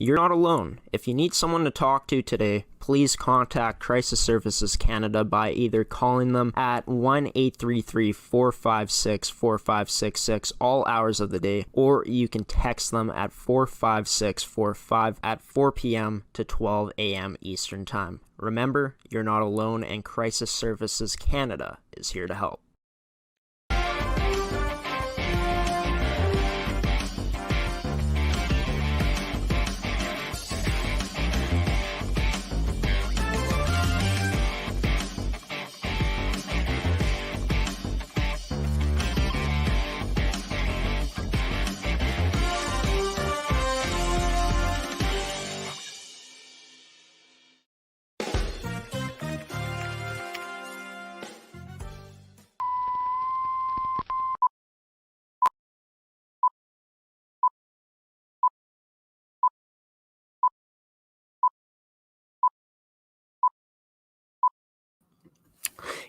you're not alone. If you need someone to talk to today, please contact Crisis Services Canada by either calling them at 1-833-456-4566 all hours of the day, or you can text them at 45645 at 4 p.m. to 12 a.m. Eastern Time. Remember, you're not alone, and Crisis Services Canada is here to help.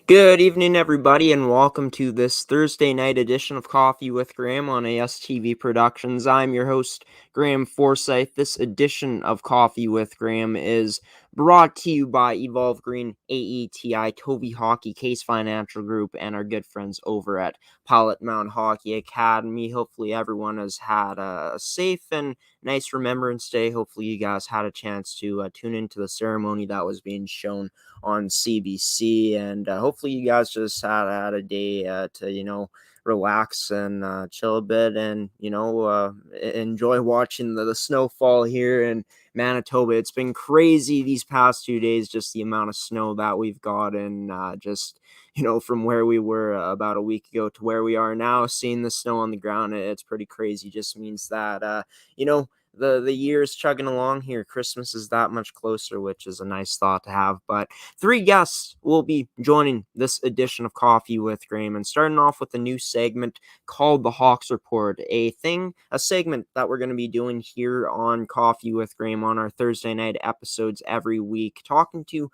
Good evening, everybody, and welcome to this Thursday night edition of Coffee with Graeme on ASTV Productions. I'm your host, Graeme Forsyth. This edition of Coffee with Graeme is brought to you by Evolve Green, AETI, Toby Hockey, Case Financial Group, and our good friends over at Pilot-Mound Hockey-Academy. Hopefully everyone has had a safe and nice Remembrance Day. Hopefully you guys had a chance to tune into the ceremony that was being shown on CBC, and hopefully you guys just had a day to relax and chill a bit, and enjoy watching the snowfall here in Manitoba. It's been crazy these past 2 days, just the amount of snow that we've gotten, from where we were about a week ago to where we are now. Seeing the snow on the ground, it's pretty crazy. Just means that the year is chugging along here. Christmas is that much closer, which is a nice thought to have. But 3 guests will be joining this edition of Coffee with Graeme, and starting off with a new segment called the Hawks Report, a segment that we're going to be doing here on Coffee with Graeme on our Thursday night episodes every week, talking to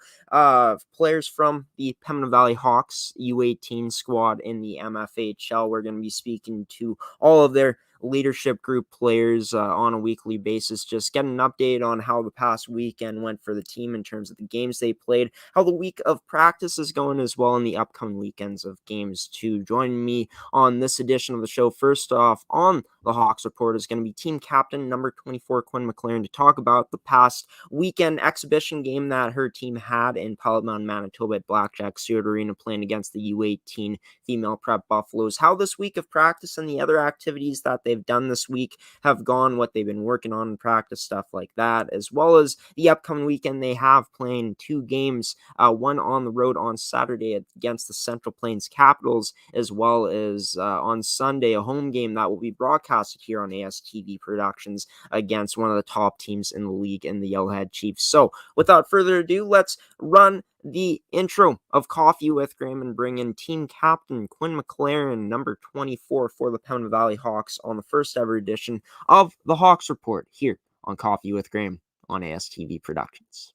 players from the Pembina Valley Hawks U18 squad in the MFHL. We're going to be speaking to all of their leadership group players on a weekly basis, just get an update on how the past weekend went for the team in terms of the games they played, how the week of practice is going as well, and the upcoming weekends of games too. Joining me on this edition of the show, first off on the Hawks Report, is going to be team captain number 24 Quinn McLaren, to talk about the past weekend exhibition game that her team had in Pilot-Mound, Manitoba at Blackjack Stewart Arena, playing against the U18 female prep Buffaloes, how this week of practice and the other activities that they've done this week have gone, what they've been working on in practice, stuff like that, as well as the upcoming weekend they have playing 2 games, one on the road on Saturday against the Central Plains Capitals, as well as on Sunday a home game that will be broadcasted here on ASTV Productions against one of the top teams in the league in the Yellowhead Chiefs. So without further ado, let's run the intro of Coffee with Graeme and bring in team captain Quinn McLaren, number 24 for the Pembina Valley Hawks, on the first ever edition of the Hawks Report here on Coffee with Graeme on ASTV Productions.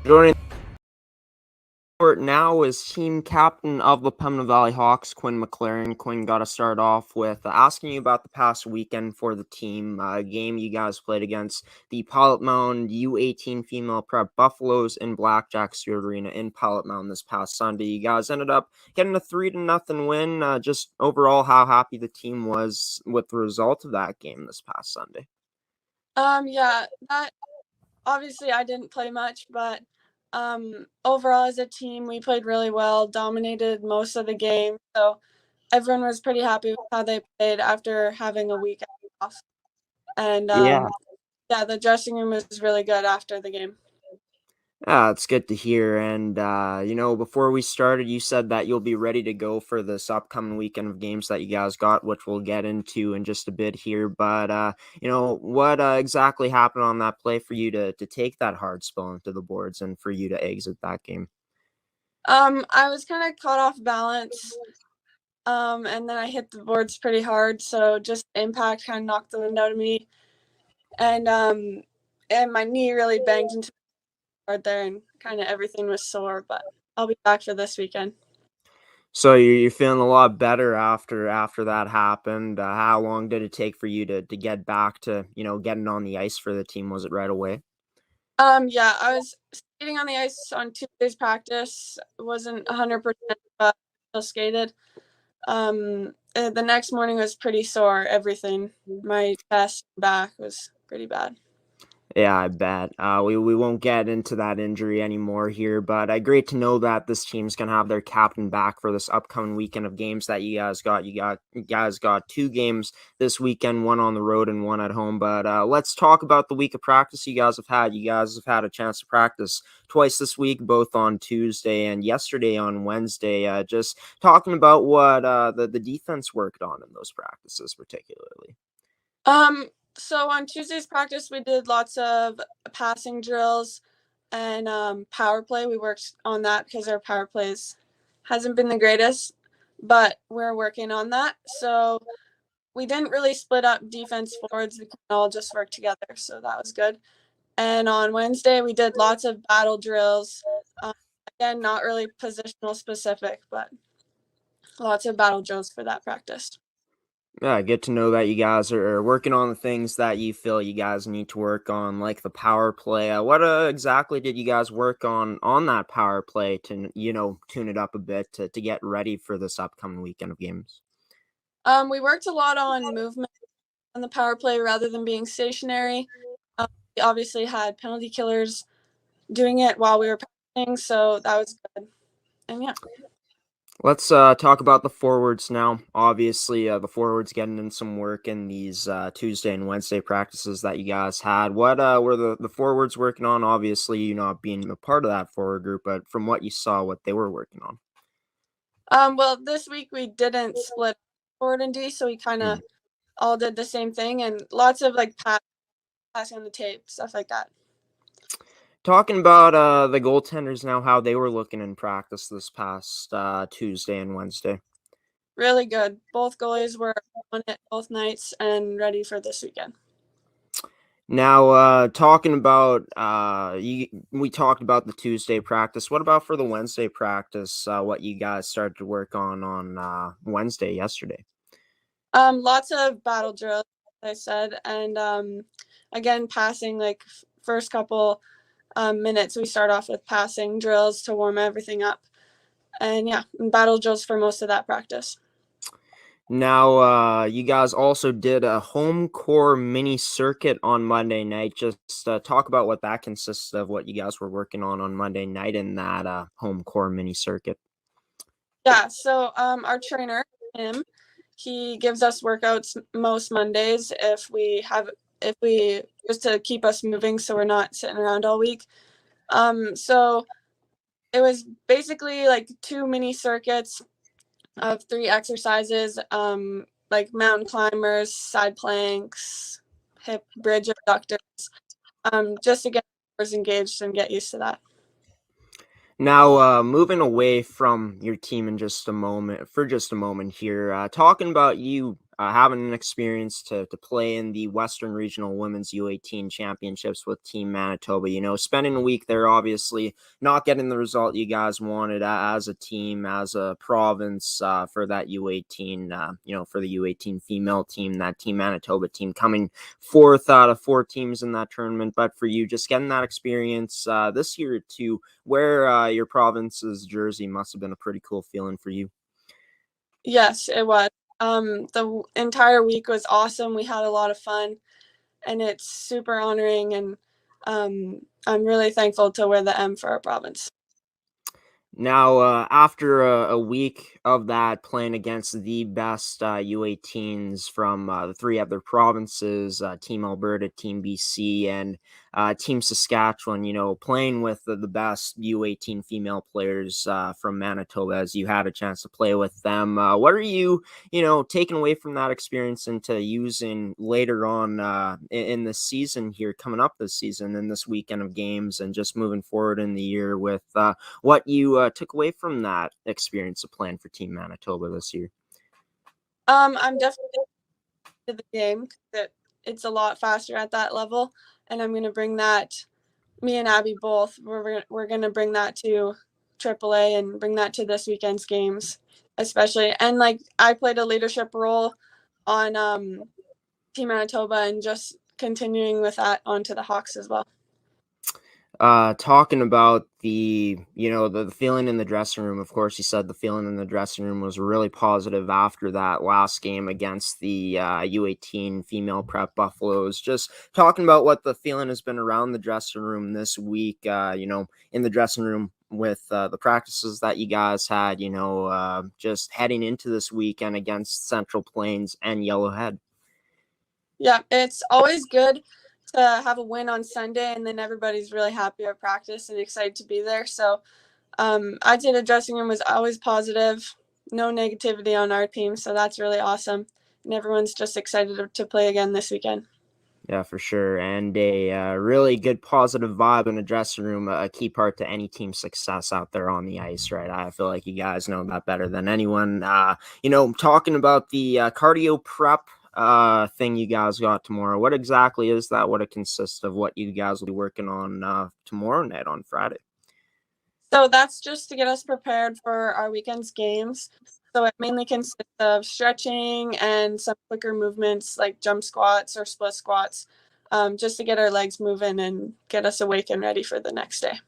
Joining now is team captain of the Pembina Valley Hawks, Quinn McLaren. Quinn, got to start off with asking you about the past weekend for the team. Game you guys played against the Pilot-Mound U18 female prep Buffaloes in Blackjack Stewart Arena in Pilot-Mound this past Sunday. You guys ended up getting a 3-0 win. Just overall, how happy the team was with the result of that game this past Sunday. Yeah, that obviously I didn't play much, but overall as a team we played really well, dominated most of the game. So everyone was pretty happy with how they played after having a week off. And Yeah. yeah, the dressing room was really good after the game. It's good to hear. And, before we started, you said that you'll be ready to go for this upcoming weekend of games that you guys got, which we'll get into in just a bit here. But, what exactly happened on that play for you to take that hard spell into the boards and for you to exit that game? I was kind of caught off balance, and then I hit the boards pretty hard, so just impact kind of knocked the wind out of me, and my knee really banged into the board there, and kind of everything was sore. But I'll be back for this weekend. So you're feeling a lot better after that happened. How long did it take for you to get back to, getting on the ice for the team? Was it right away? Yeah, I was skating on the ice on Tuesday's practice. It wasn't 100%, but still skated. The next morning was pretty sore. Everything, my chest, back was pretty bad. Yeah, I bet. We won't get into that injury anymore here, but great to know that this team's gonna have their captain back for this upcoming weekend of games that you guys got. You guys got two games this weekend, one on the road and one at home. But let's talk about the week of practice you guys have had. You guys have had a chance to practice twice this week, both on Tuesday and yesterday on Wednesday. Just talking about what the defense worked on in those practices, particularly. So on Tuesday's practice, we did lots of passing drills and power play. We worked on that because our power plays hasn't been the greatest, but we're working on that. So we didn't really split up defense forwards. We kind of all just worked together, so that was good. And on Wednesday, we did lots of battle drills. Um, Again, not really positional specific, but lots of battle drills for that practice. Yeah, get to know that you guys are working on the things that you feel you guys need to work on, like the power play. What exactly did you guys work on that power play to, tune it up a bit to get ready for this upcoming weekend of games? We worked a lot on movement on the power play rather than being stationary. We obviously had penalty killers doing it while we were passing, so that was good. And yeah. Let's talk about the forwards now. Obviously, the forwards getting in some work in these Tuesday and Wednesday practices that you guys had. What were the forwards working on? Obviously, you not being a part of that forward group, but from what you saw, what they were working on. Well, this week we didn't split forward and D, so we kind of all did the same thing and lots of like passing on the tape, stuff like that. Talking about the goaltenders now, how they were looking in practice this past Tuesday and Wednesday. Really good. Both goalies were on it both nights and ready for this weekend. Now, talking about we talked about the Tuesday practice. What about for the Wednesday practice? What you guys started to work on Wednesday yesterday? Lots of battle drills, like I said, and again passing like first couple minutes we start off with passing drills to warm everything up, and yeah, battle drills for most of that practice. Now, you guys also did a home core mini circuit on Monday night. Just talk about what that consists of, what you guys were working on Monday night in that home core mini circuit. Yeah, so our trainer, him, he gives us workouts most Mondays if we just to keep us moving so we're not sitting around all week. So it was basically like two mini circuits of three exercises, like mountain climbers, side planks, hip bridge abductors, just to get us engaged and get used to that. Now, moving away from your team in just a moment here, talking about you having an experience to play in the Western Regional Women's U18 Championships with Team Manitoba. Spending a week there, obviously not getting the result you guys wanted as a team, as a province for that U18, for the U18 female team, that Team Manitoba team coming fourth out of four teams in that tournament. But for you, just getting that experience this year to wear your province's jersey must have been a pretty cool feeling for you. Yes, it was. The entire week was awesome. We had a lot of fun, and it's super honoring. And I'm really thankful to wear the M for our province. Now, after a week of that, playing against the best U18s from the three other provinces, Team Alberta, Team BC, and Team Saskatchewan, playing with the best U18 female players from Manitoba, as you had a chance to play with them. What are you, taking away from that experience into using later on in the season here, coming up this season, in this weekend of games, and just moving forward in the year with what you took away from that experience of playing for Team Manitoba this year? I'm definitely to the game because it's a lot faster at that level, and I'm gonna bring that. Me and Abby both. We're gonna bring that to AAA and bring that to this weekend's games, especially. And like I played a leadership role on Team Manitoba, and just continuing with that onto the Hawks as well. Talking about the feeling in the dressing room. Of course, you said the feeling in the dressing room was really positive after that last game against the U18 female prep Buffaloes. Just talking about what the feeling has been around the dressing room this week. In the dressing room with the practices that you guys had. Just heading into this weekend against Central Plains and Yellowhead. Yeah, it's always good to have a win on Sunday, and then everybody's really happy at practice and excited to be there. So I'd say the dressing room was always positive, no negativity on our team. So that's really awesome. And everyone's just excited to play again this weekend. Yeah, for sure. And a really good positive vibe in the dressing room, a key part to any team's success out there on the ice, right? I feel like you guys know that better than anyone. Talking about the cardio prep thing you guys got tomorrow, what exactly is that? What it consists of? What you guys will be working on tomorrow night on Friday? So that's just to get us prepared for our weekend's games. So it mainly consists of stretching and some quicker movements like jump squats or split squats, just to get our legs moving and get us awake and ready for the next day.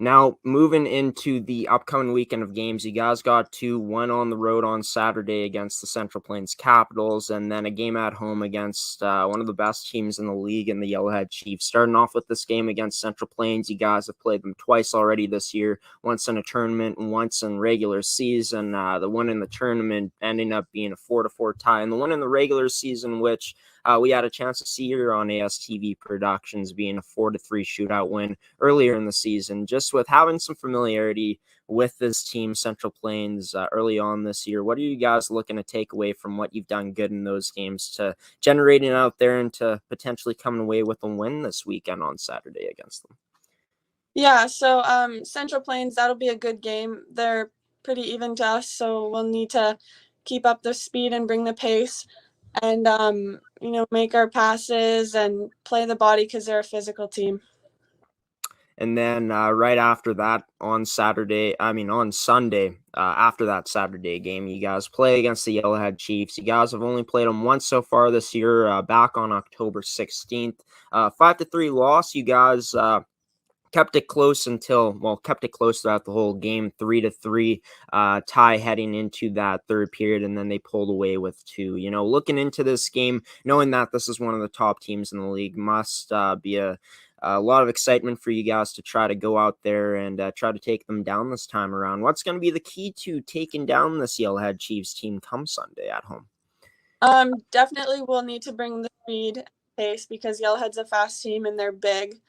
Now, moving into the upcoming weekend of games, you guys got one on the road on Saturday against the Central Plains Capitals, and then a game at home against one of the best teams in the league in the Yellowhead Chiefs. Starting off with this game against Central Plains, you guys have played them twice already this year, once in a tournament and once in regular season. The one in the tournament ending up being a 4-4 tie, and the one in the regular season, which we had a chance to see here on ASTV Productions, being a 4-3 shootout win earlier in the season. Just with having some familiarity with this team, Central Plains, early on this year, what are you guys looking to take away from what you've done good in those games to generating out there and to potentially coming away with a win this weekend on Saturday against them? Yeah, so Central Plains, that'll be a good game. They're pretty even to us, so we'll need to keep up the speed and bring the pace and, make our passes and play the body because they're a physical team. And then right after that on Sunday, after that Saturday game, you guys play against the Yellowhead Chiefs. You guys have only played them once so far this year, back on October 16th. 5-3 loss. You guys kept it close throughout the whole game, 3-3 tie heading into that third period, and then they pulled away with two. Looking into this game, knowing that this is one of the top teams in the league, must be a lot of excitement for you guys to try to go out there and try to take them down this time around. What's going to be the key to taking down this Yellowhead Chiefs team come Sunday at home? Definitely we'll need to bring the speed pace because Yellowhead's a fast team and they're big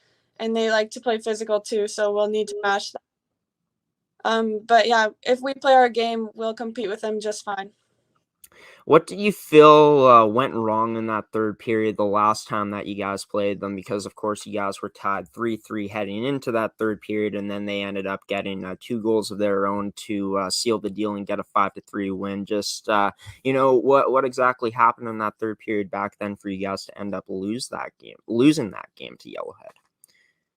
and they like to play physical too, so we'll need to match that. But yeah, if we play our game, we'll compete with them just fine. What do you feel went wrong in that third period the last time that you guys played them? Because, of course, you guys were tied 3-3 heading into that third period, and then they ended up getting 2 goals of their own to seal the deal and get a 5-3 win. Just, what exactly happened in that third period back then for you guys to end up losing that game to Yellowhead?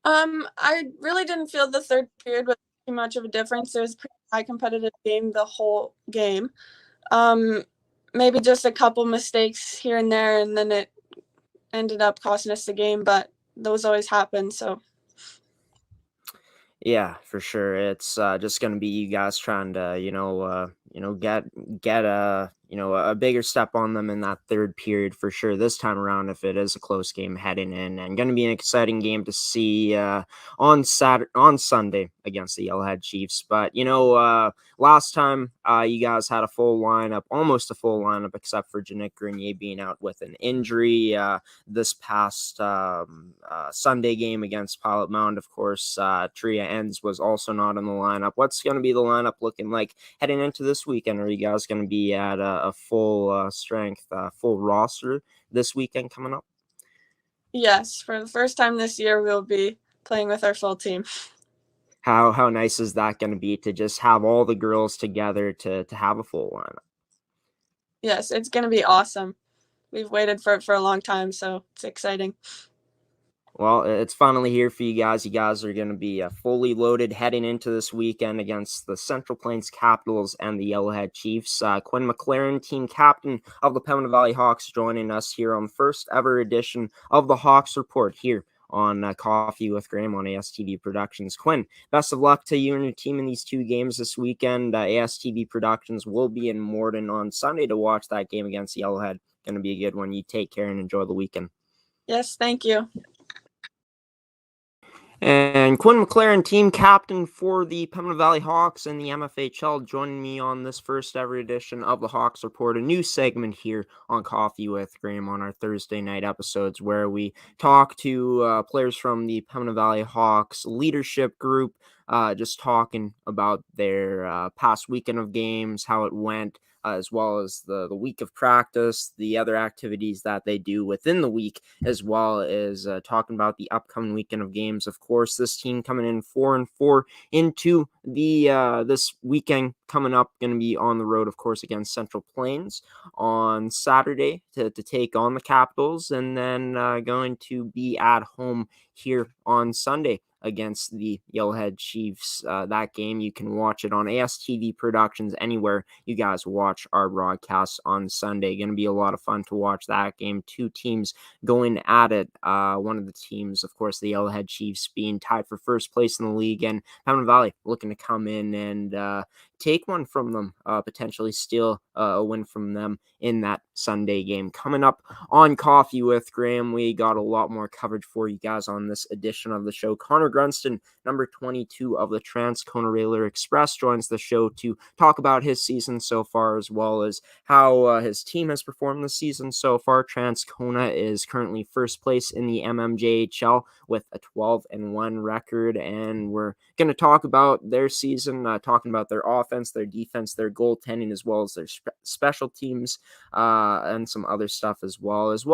I really didn't feel the third period was too much of a difference. It was a pretty high competitive game the whole game. Maybe just a couple mistakes here and there, and then it ended up costing us the game, but those always happen. So Yeah, for sure. It's just going to be you guys trying to, get a bigger step on them in that third period for sure this time around if it is a close game heading in, and going to be an exciting game to see on Sunday against the Yellowhead Chiefs. But last time you guys had a full lineup, almost a full lineup, except for Jeanette Grenier being out with an injury. This past Sunday game against Pilot-Mound, of course, Tria Enns was also not in the lineup. What's going to be the lineup looking like heading into this weekend? Are you guys going to be at a full strength, full roster this weekend coming up? Yes, for the first time this year, we'll be playing with our full team. How nice is that going to be to just have all the girls together to have a full lineup? Yes, it's going to be awesome. We've waited for it for a long time, so it's exciting. Well, it's finally here for you guys. You guys are going to be fully loaded heading into this weekend against the Central Plains Capitals and the Yellowhead Chiefs. Quinn McLaren, team captain of the Pembina Valley Hawks, joining us here on the first ever edition of the Hawks Report here on Coffee with Graeme on ASTV Productions. Quinn, best of luck to you and your team in these two games this weekend. ASTV Productions will be in Morden on Sunday to watch that game against Yellowhead. Going to be a good one. You take care and enjoy the weekend. Yes, thank you. And Quinn McLaren, team captain for the Pembina Valley Hawks and the MFHL, joining me on this first ever edition of the Hawks Report, a new segment here on Coffee with Graeme on our Thursday night episodes, where we talk to players from the Pembina Valley Hawks leadership group, just talking about their past weekend of games, how it went, as well as the week of practice, the other activities that they do within the week, as well as talking about the upcoming weekend of games. Of course, this team coming in 4-4 into the this weekend coming up, going to be on the road, of course, against Central Plains on Saturday to take on the Capitals, and then going to be at home here on Sunday against the Yellowhead Chiefs. That game, you can watch it on ASTV Productions anywhere you guys watch our broadcasts on Sunday. Going to be a lot of fun to watch that game. Two teams going at it. One of the teams, of course, the Yellowhead Chiefs, being tied for first place in the league, and Pembina Valley looking to come in and take one from them, potentially steal a win from them in that Sunday game. Coming up on Coffee with Graeme, we got a lot more coverage for you guys on this edition of the show. Conner Grunsten, number 22 of the Transcona Railer Express, joins the show to talk about his season so far, as well as how his team has performed this season so far. Transcona is currently first place in the MMJHL with a 12-1 record, and we're going to talk about their season, talking about their offense, their defense, their goaltending, as well as their special teams, and some other stuff as well as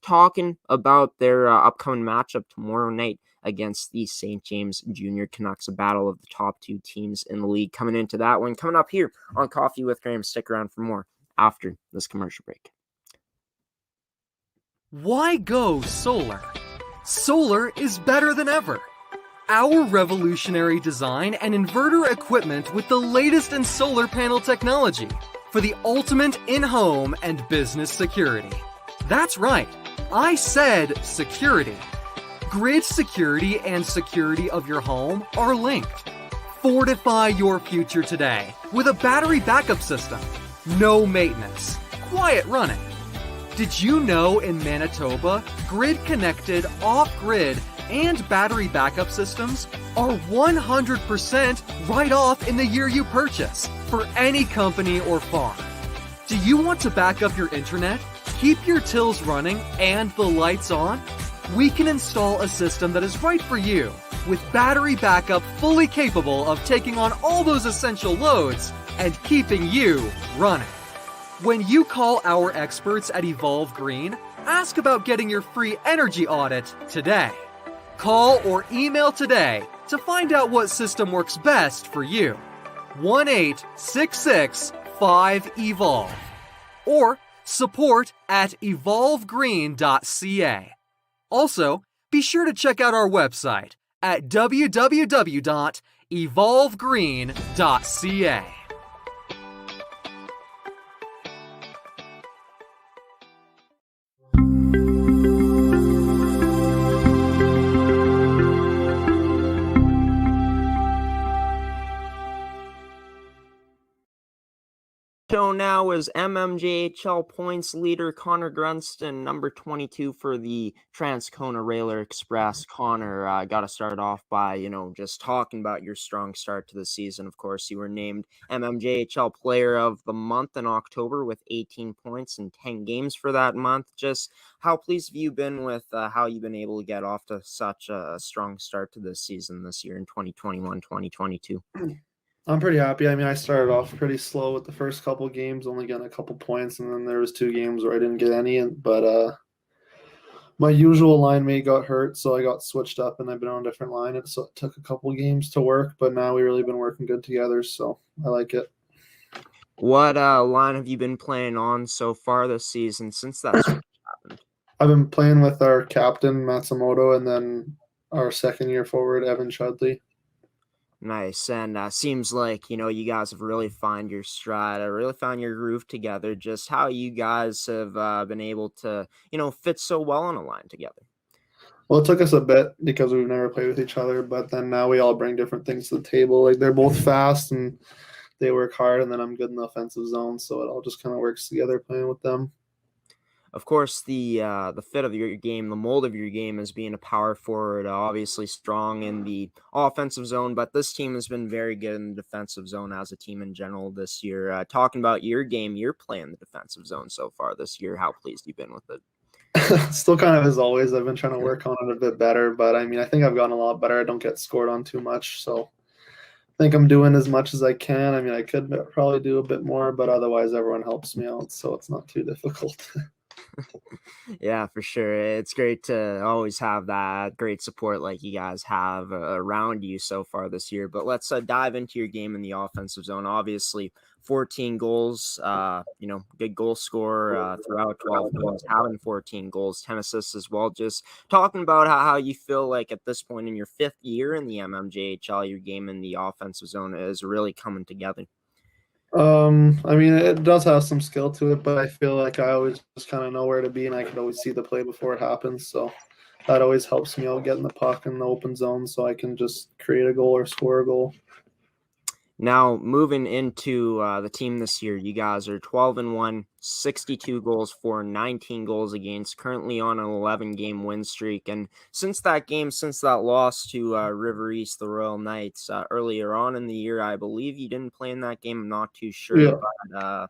talking about their upcoming matchup tomorrow night against the St. James Junior Canucks, a battle of the top two teams in the league. Coming into that one, coming up here on Coffee with Graeme. Stick around for more after this commercial break. Why go solar? Solar is better than ever. Our revolutionary design and inverter equipment with the latest in solar panel technology for the ultimate in-home and business security. That's right, I said security. Grid security and security of your home are linked. Fortify your future today with a battery backup system. No maintenance, quiet running. Did you know in Manitoba, grid-connected, off-grid, and battery backup systems are 100% right off in the year you purchase for any company or farm? Do you want to back up your internet, keep your tills running, and the lights on? We can install a system that is right for you with battery backup fully capable of taking on all those essential loads and keeping you running. When you call our experts at Evolve Green, ask about getting your free energy audit today. Call or email today to find out what system works best for you. 1-866-5EVOLVE or support@evolvegreen.ca. Also, be sure to check out our website at www.evolvegreen.ca. Zone now is MMJHL points leader Conner Grunsten, number 22 for the Transcona Railer Express. Conner, got to start off by, just talking about your strong start to the season. Of course, you were named MMJHL Player of the Month in October with 18 points in 10 games for that month. Just how pleased have you been with how you've been able to get off to such a strong start to this season this year in 2021-2022? I'm pretty happy. I mean, I started off pretty slow with the first couple of games, only getting a couple points, and then there was 2 games where I didn't get any. But my usual line mate got hurt, so I got switched up, and I've been on a different line. So it took a couple of games to work, but now we've really been working good together, so I like it. What line have you been playing on so far this season since that switch happened? I've been playing with our captain, Matsumoto, and then our second-year forward, Evan Chudley. Nice. And seems like, you guys have really found your stride, really found your groove together, just how you guys have been able to, fit so well on a line together. Well, it took us a bit because we've never played with each other, but then now we all bring different things to the table. Like, they're both fast and they work hard, and then I'm good in the offensive zone, so it all just kind of works together playing with them. Of course, the fit of your game, the mold of your game is being a power forward, obviously strong in the offensive zone, but this team has been very good in the defensive zone as a team in general this year. Talking about your game, you're playing the defensive zone so far this year. How pleased you've been with it? Still kind of as always. I've been trying to work on it a bit better, but I mean, I think I've gotten a lot better. I don't get scored on too much, so I think I'm doing as much as I can. I mean, I could probably do a bit more, but otherwise everyone helps me out, so it's not too difficult. Yeah, for sure. It's great to always have that great support like you guys have around you so far this year. But let's dive into your game in the offensive zone. Obviously, 14 goals, good goal scorer throughout 12 games, having 14 goals, 10 assists as well. Just talking about how you feel like at this point in your 5th year in the MMJHL, your game in the offensive zone is really coming together. I mean, it does have some skill to it, but I feel like I always just kind of know where to be, and I can always see the play before it happens. So that always helps me out getting the puck in the open zone so I can just create a goal or score a goal. Now, moving into the team this year, you guys are 12-1, 62 goals for, 19 goals against, currently on an 11-game win streak. And since that loss to River East, the Royal Knights, earlier on in the year, I believe you didn't play in that game. I'm not too sure. Yeah. But,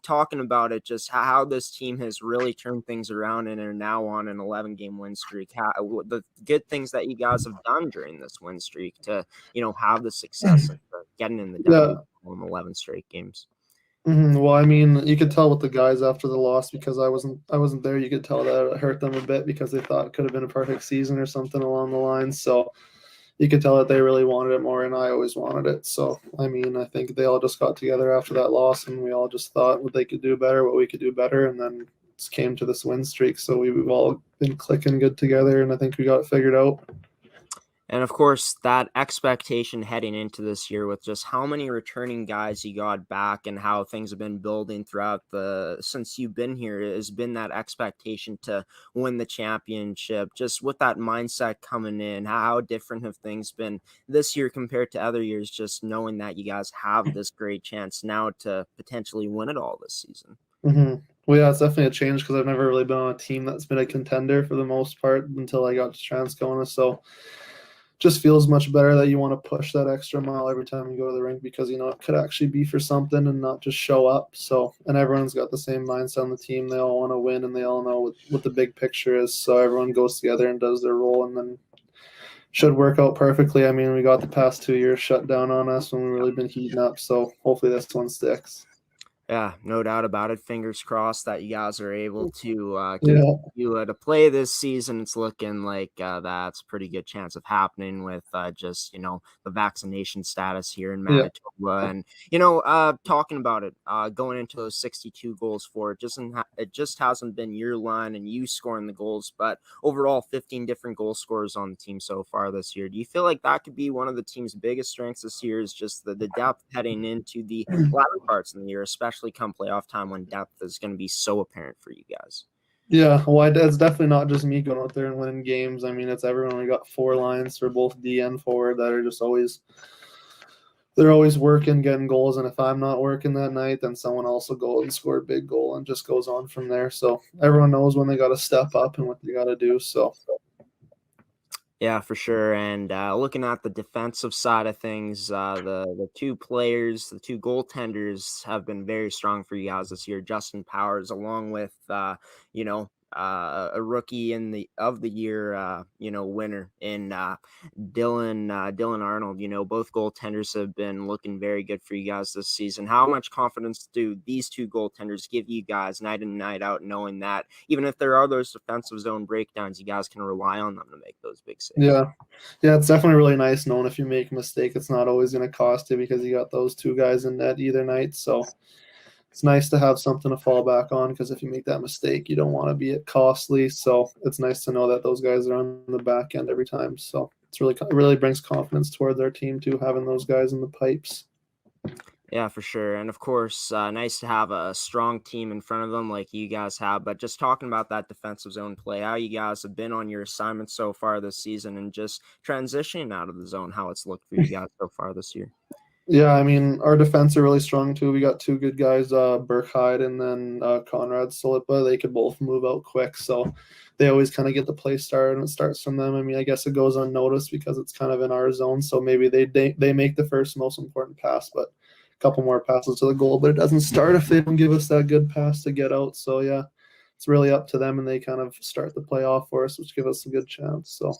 talking about it, just how this team has really turned things around and are now on an 11-game win streak. The good things that you guys have done during this win streak to, have the success of getting in the W in 11 straight games. Mm-hmm. Well, I mean, you could tell with the guys after the loss because I wasn't there. You could tell that it hurt them a bit because they thought it could have been a perfect season or something along the lines. So you could tell that they really wanted it more, and I always wanted it. So, I mean, I think they all just got together after that loss, and we all just thought what they could do better, what we could do better, and then it came to this win streak. So we've all been clicking good together, and I think we got it figured out. And of course, that expectation heading into this year with just how many returning guys you got back and how things have been building throughout since you've been here has been that expectation to win the championship. Just with that mindset coming in, how different have things been this year compared to other years, just knowing that you guys have this great chance now to potentially win it all this season? Mm-hmm. Well, yeah, it's definitely a change because I've never really been on a team that's been a contender for the most part until I got to Transcona. So just feels much better that you want to push that extra mile every time you go to the rink because, it could actually be for something and not just show up. So, and everyone's got the same mindset on the team. They all want to win and they all know what the big picture is. So everyone goes together and does their role and then should work out perfectly. I mean, we got the past 2 years shut down on us when we've really been heating up. So hopefully this one sticks. Yeah, no doubt about it. Fingers crossed that you guys are able to continue to play this season. It's looking like that's a pretty good chance of happening with just, the vaccination status here in Manitoba. Yeah. And, talking about it, going into those 62 goals for it, it just hasn't been your line and you scoring the goals, but overall 15 different goal scorers on the team so far this year. Do you feel like that could be one of the team's biggest strengths this year is just the depth heading into the latter parts of the year, especially come playoff time when depth is going to be so apparent for you guys? Yeah, well, it's definitely not just me going out there and winning games. I mean, it's everyone. We got 4 lines for both D and forward that are just always they're always working, getting goals. And if I'm not working that night, then someone else will go and score a big goal and just goes on from there. So everyone knows when they got to step up and what they got to do. So. Yeah, for sure. And looking at the defensive side of things, the two players, the two goaltenders have been very strong for you guys this year. Justin Powers, along with a rookie of the year, winner in Dylan Arnold. Both goaltenders have been looking very good for you guys this season. How much confidence do these two goaltenders give you guys night in and night out, knowing that even if there are those defensive zone breakdowns, you guys can rely on them to make those big saves? Yeah, it's definitely really nice knowing if you make a mistake, it's not always going to cost you because you got those two guys in net either night. So it's nice to have something to fall back on, because if you make that mistake, you don't want to be it costly. So it's nice to know that those guys are on the back end every time. So it really brings confidence towards our team too, having those guys in the pipes. Yeah, for sure. And of course, nice to have a strong team in front of them like you guys have. But just talking about that defensive zone play, how you guys have been on your assignment so far this season and just transitioning out of the zone, how it's looked for you guys so far this year. Yeah, I mean, our defense are really strong too. We got two good guys, Burkheide and then Conrad Solipa. They could both move out quick, so they always kind of get the play started, and it starts from them. I mean, I guess it goes unnoticed because it's kind of in our zone, so maybe they make the first most important pass, but a couple more passes to the goal, but it doesn't start if they don't give us that good pass to get out. So yeah, it's really up to them, and they kind of start the play off for us, which gives us a good chance. So.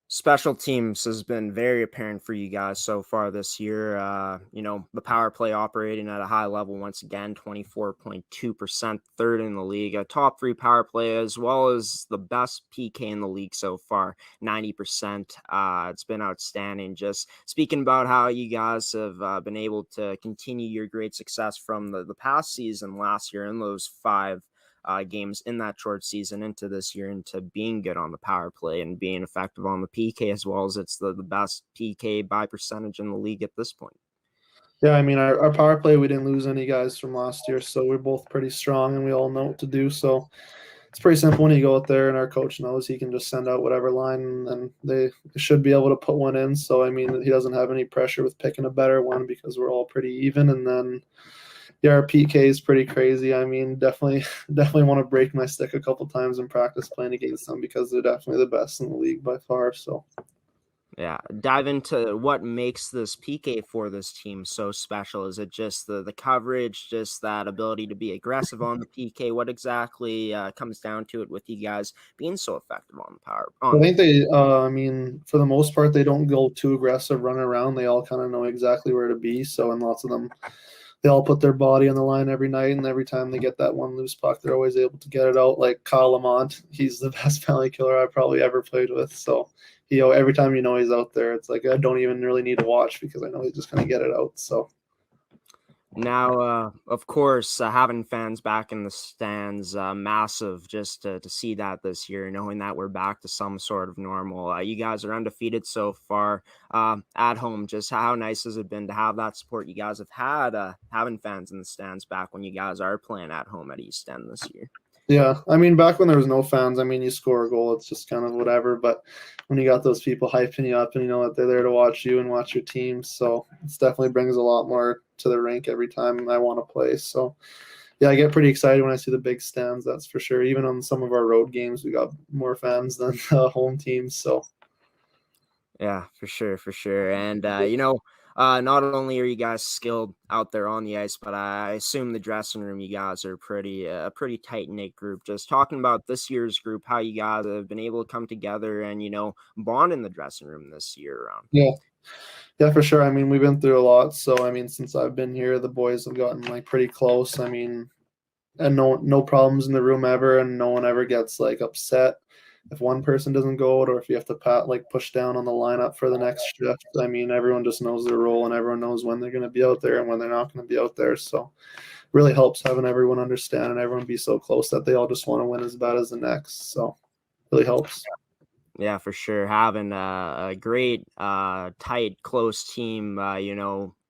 Special teams has been very apparent for you guys so far this year. The power play operating at a high level once again, 24.2%, third in the league. A top 3 power play, as well as the best PK in the league so far, 90%. It's been outstanding. Just speaking about how you guys have been able to continue your great success from the past season last year in those 5 games in that short season into this year, into being good on the power play and being effective on the PK, as well as it's the best PK by percentage in the league at this point. Yeah, I mean, our power play, we didn't lose any guys from last year, so we're both pretty strong and we all know what to do. So it's pretty simple when you go out there, and our coach knows he can just send out whatever line and they should be able to put one in. So, I mean, he doesn't have any pressure with picking a better one because we're all pretty even. And then, yeah, our PK is pretty crazy. I mean, definitely want to break my stick a couple times in practice playing against them because they're definitely the best in the league by far. So, yeah, dive into what makes this PK for this team so special. Is it just the coverage, just that ability to be aggressive on the PK? What exactly comes down to it with you guys being so effective on the power? I think they, I mean, for the most part, they don't go too aggressive, run around. They all kind of know exactly where to be. So, and lots of them, they all put their body on the line every night, and every time they get that one loose puck, they're always able to get it out. Like Kyle Lamont, he's the best penalty killer I've probably ever played with. So every time he's out there, it's like I don't even really need to watch because I know he's just going to get it out. So. Now, of course, having fans back in the stands, massive just to see that this year, knowing that we're back to some sort of normal. You guys are undefeated so far at home. Just how nice has it been to have that support you guys have had, having fans in the stands back when you guys are playing at home at East End this year? Yeah, I mean, back when there was no fans, I mean, you score a goal, it's just kind of whatever. But when you got those people hyping you up and you know that they're there to watch you and watch your team, so it definitely brings a lot more to the rink every time I want to play. So, yeah, I get pretty excited when I see the big stands, that's for sure. Even on some of our road games, we got more fans than home teams. So, yeah, for sure. And, not only are you guys skilled out there on the ice, but I assume the dressing room, you guys are a pretty tight-knit group. Just talking about this year's group, how you guys have been able to come together and, bond in the dressing room this year around. Yeah, for sure. I mean, we've been through a lot. So, I mean, since I've been here, the boys have gotten like pretty close. I mean, and no problems in the room ever, and no one ever gets like upset if one person doesn't go out or if you have to push down on the lineup for the next shift. I mean, everyone just knows their role and everyone knows when they're going to be out there and when they're not going to be out there. So really helps having everyone understand and everyone be so close that they all just want to win as bad as the next. So really helps. Yeah, for sure. Having a great, tight, close team,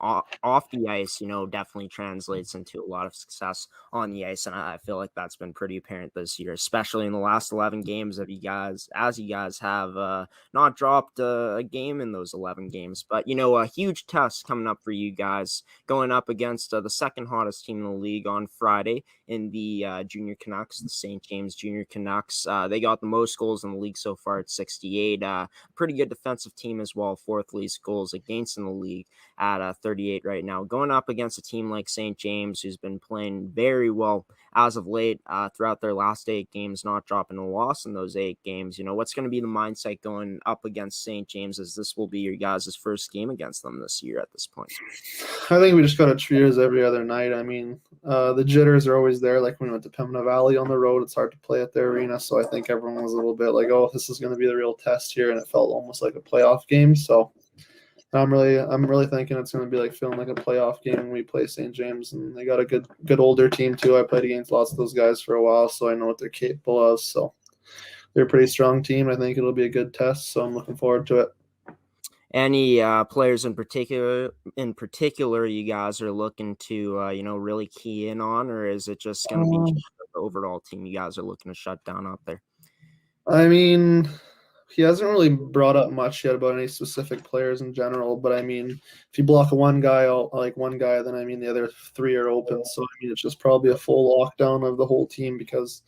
off the ice, definitely translates into a lot of success on the ice. And I feel like that's been pretty apparent this year, especially in the last 11 games of you guys have not dropped a game in those 11 games. But, a huge test coming up for you guys, going up against the second hottest team in the league on Friday in the Junior Canucks, the St. James Junior Canucks. They got the most goals in the league so far at 68. Pretty good defensive team as well, fourth least goals against in the league at 38 right now, going up against a team like St. James, who's been playing very well as of late throughout their last 8 games, not dropping a loss in those 8 games. What's going to be the mindset going up against St. James, as this will be your guys' first game against them this year at this point? I think we just got to treat it as every other night. I mean, the jitters are always there. Like when we went to Pembina Valley on the road, it's hard to play at their arena. So I think everyone was a little bit like, oh, this is going to be the real test here. And it felt almost like a playoff game. So I'm really thinking it's going to be like feeling like a playoff game when we play St. James, and they got a good older team too. I played against lots of those guys for a while, so I know what they're capable of. So they're a pretty strong team. I think it'll be a good test, so I'm looking forward to it. Any players in particular you guys are looking to really key in on, or is it just going to be just the overall team you guys are looking to shut down up there? I mean, he hasn't really brought up much yet about any specific players in general, but I mean, if you block one guy out, like one guy, then I mean the other 3 are open. So I mean, it's just probably a full lockdown of the whole team because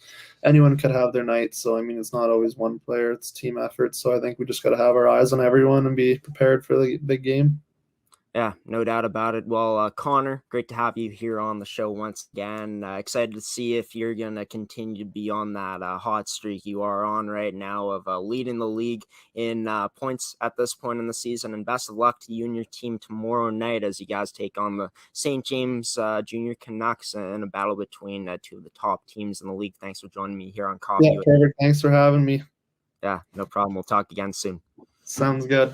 anyone could have their night. So I mean, it's not always one player; it's team effort. So I think we just got to have our eyes on everyone and be prepared for the big game. Yeah, no doubt about it. Well, Conner, great to have you here on the show once again. Excited to see if you're going to continue to be on that hot streak you are on right now of leading the league in points at this point in the season. And best of luck to you and your team tomorrow night as you guys take on the St. James Junior Canucks in a battle between 2 of the top teams in the league. Thanks for joining me here on Coffee. Yeah, perfect. Thanks for having me. Yeah, no problem. We'll talk again soon. Sounds good.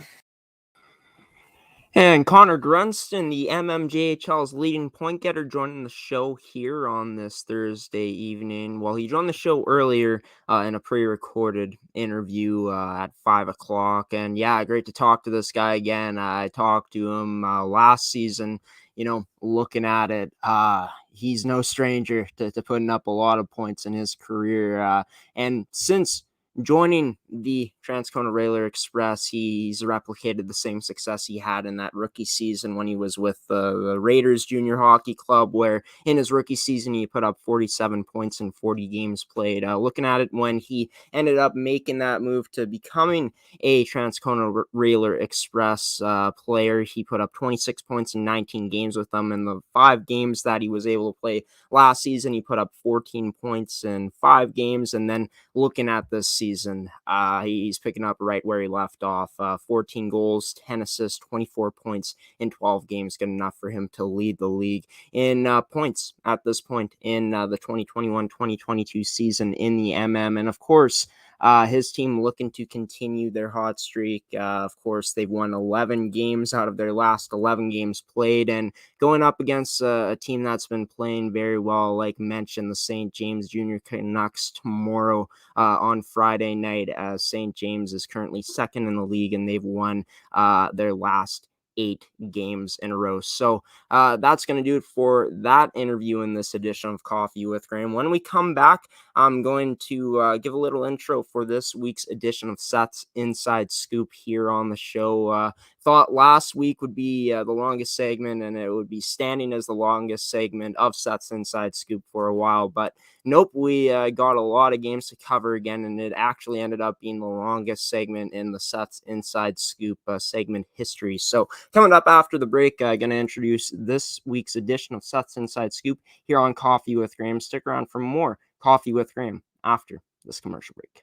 And Conner Grunsten, the MMJHL's leading point getter, joining the show here on this Thursday evening. Well, he joined the show earlier in a pre-recorded interview at 5 o'clock. And yeah, great to talk to this guy again. I talked to him last season, looking at it. He's no stranger to putting up a lot of points in his career. And since joining the Transcona Railer Express, he's replicated the same success he had in that rookie season when he was with the Raiders Junior Hockey Club, where in his rookie season he put up 47 points in 40 games played. Looking at it when he ended up making that move to becoming a Transcona Railer Express player, he put up 26 points in 19 games with them. In the 5 games that he was able to play last season, he put up 14 points in 5 games. And then looking at this season, he's picking up right where he left off. 14 goals, 10 assists, 24 points in 12 games. Good enough for him to lead the league in points at this point in the 2021-2022 season in the MM. And of course, his team looking to continue their hot streak. Of course, they've won 11 games out of their last 11 games played, and going up against a team that's been playing very well, like mentioned, the St. James Junior Canucks tomorrow on Friday night, as St. James is currently second in the league, and they've won their last 8 games in a row. So that's going to do it for that interview in this edition of Coffee with Graeme. When we come back, I'm going to give a little intro for this week's edition of Seth's Inside Scoop here on the show. Thought last week would be the longest segment, and it would be standing as the longest segment of Seth's Inside Scoop for a while, but nope, we got a lot of games to cover again, and it actually ended up being the longest segment in the Seth's Inside Scoop segment history. So coming up after the break, going to introduce this week's edition of Seth's Inside Scoop here on Coffee with Graeme. Stick around for more Coffee with Graeme after this commercial break.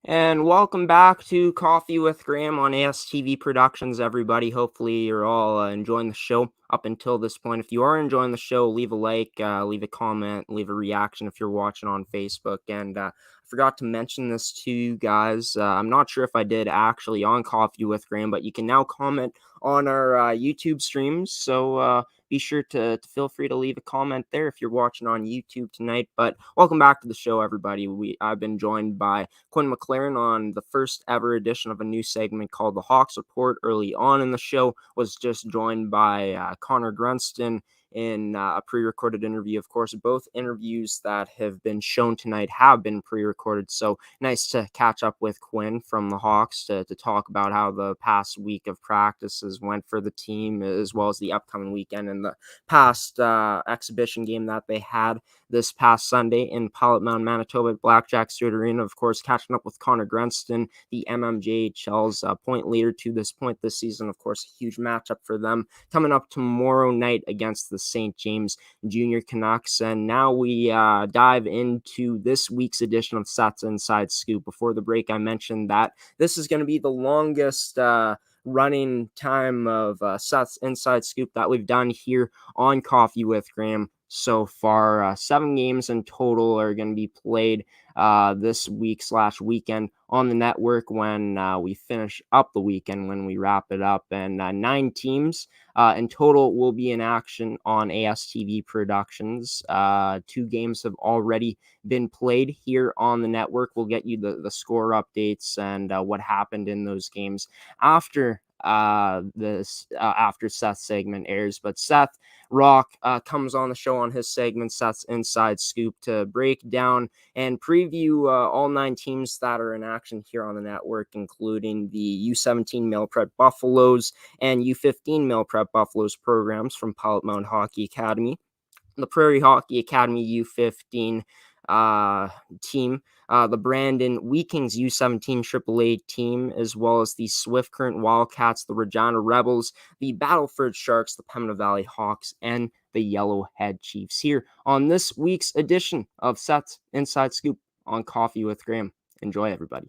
And welcome back to Coffee with Graeme on ASTV Productions, everybody. Hopefully you're all enjoying the show up until this point. If you are enjoying the show, leave a like, leave a comment, leave a reaction if you're watching on Facebook. And I forgot to mention this to you guys. I'm not sure if I did actually on Coffee with Graeme, but you can now comment on our YouTube streams. So be sure to feel free to leave a comment there if you're watching on YouTube tonight. But welcome back to the show, everybody. I've been joined by Quinn McLaren on the first ever edition of a new segment called the Hawks Report. Early on in the show, was just joined by Conner Grunsten in a pre-recorded interview. Of course, both interviews that have been shown tonight have been pre-recorded, so nice to catch up with Quinn from the Hawks to talk about how the past week of practices went for the team, as well as the upcoming weekend and the past exhibition game that they had this past Sunday in Pilot-Mound, Manitoba at Blackjack Stewart Arena. Of course, catching up with Conner Grunsten, the MMJHL's point leader to this point this season. Of course, a huge matchup for them coming up tomorrow night against the St. James Junior Canucks. And now we dive into this week's edition of Seth's Inside Scoop. Before the break, I mentioned that this is going to be the longest running time of Seth's Inside Scoop that we've done here on Coffee with Graeme so far. 7 games in total are going to be played this week/weekend on the network when we finish up the weekend, when we wrap it up. And 9 teams in total will be in action on ASTV Productions. 2 games have already been played here on the network. We'll get you the score updates and what happened in those games after after Seth's segment airs. But Seth Rach comes on the show on his segment, Seth's Inside Scoop, to break down and preview all 9 teams that are in action here on the network, including the U17 Male Prep Buffaloes and U15 Male Prep Buffaloes programs from Pilot-Mound Hockey-Academy, the Prairie Hockey Academy U15 team, the Brandon Wheat Kings U17 AAA team, as well as the Swift Current Wildcats, the Regina Rebels, the Battlefords Sharks, the Pembina Valley Hawks, and the Yellowhead Chiefs here on this week's edition of Seth's Inside Scoop on Coffee with Graeme. Enjoy, everybody.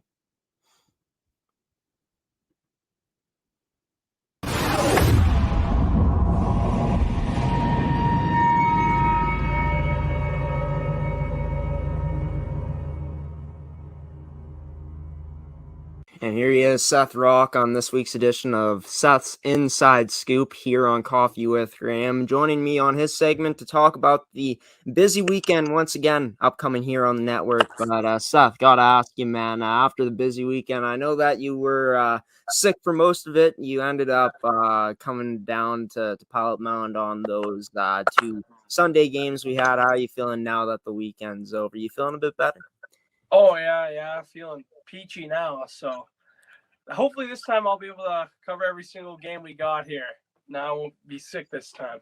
And here he is, Seth Rach, on this week's edition of Seth's Inside Scoop here on Coffee with Graeme, joining me on his segment to talk about the busy weekend once again upcoming here on the network. But Seth, gotta ask you, man, after the busy weekend, I know that you were sick for most of it. You ended up coming down to Pilot-Mound on those 2 Sunday games we had. How are you feeling now that the weekend's over? You feeling a bit better? Oh, yeah, feeling peachy now. So hopefully this time I'll be able to cover every single game we got here. Now I won't be sick this time.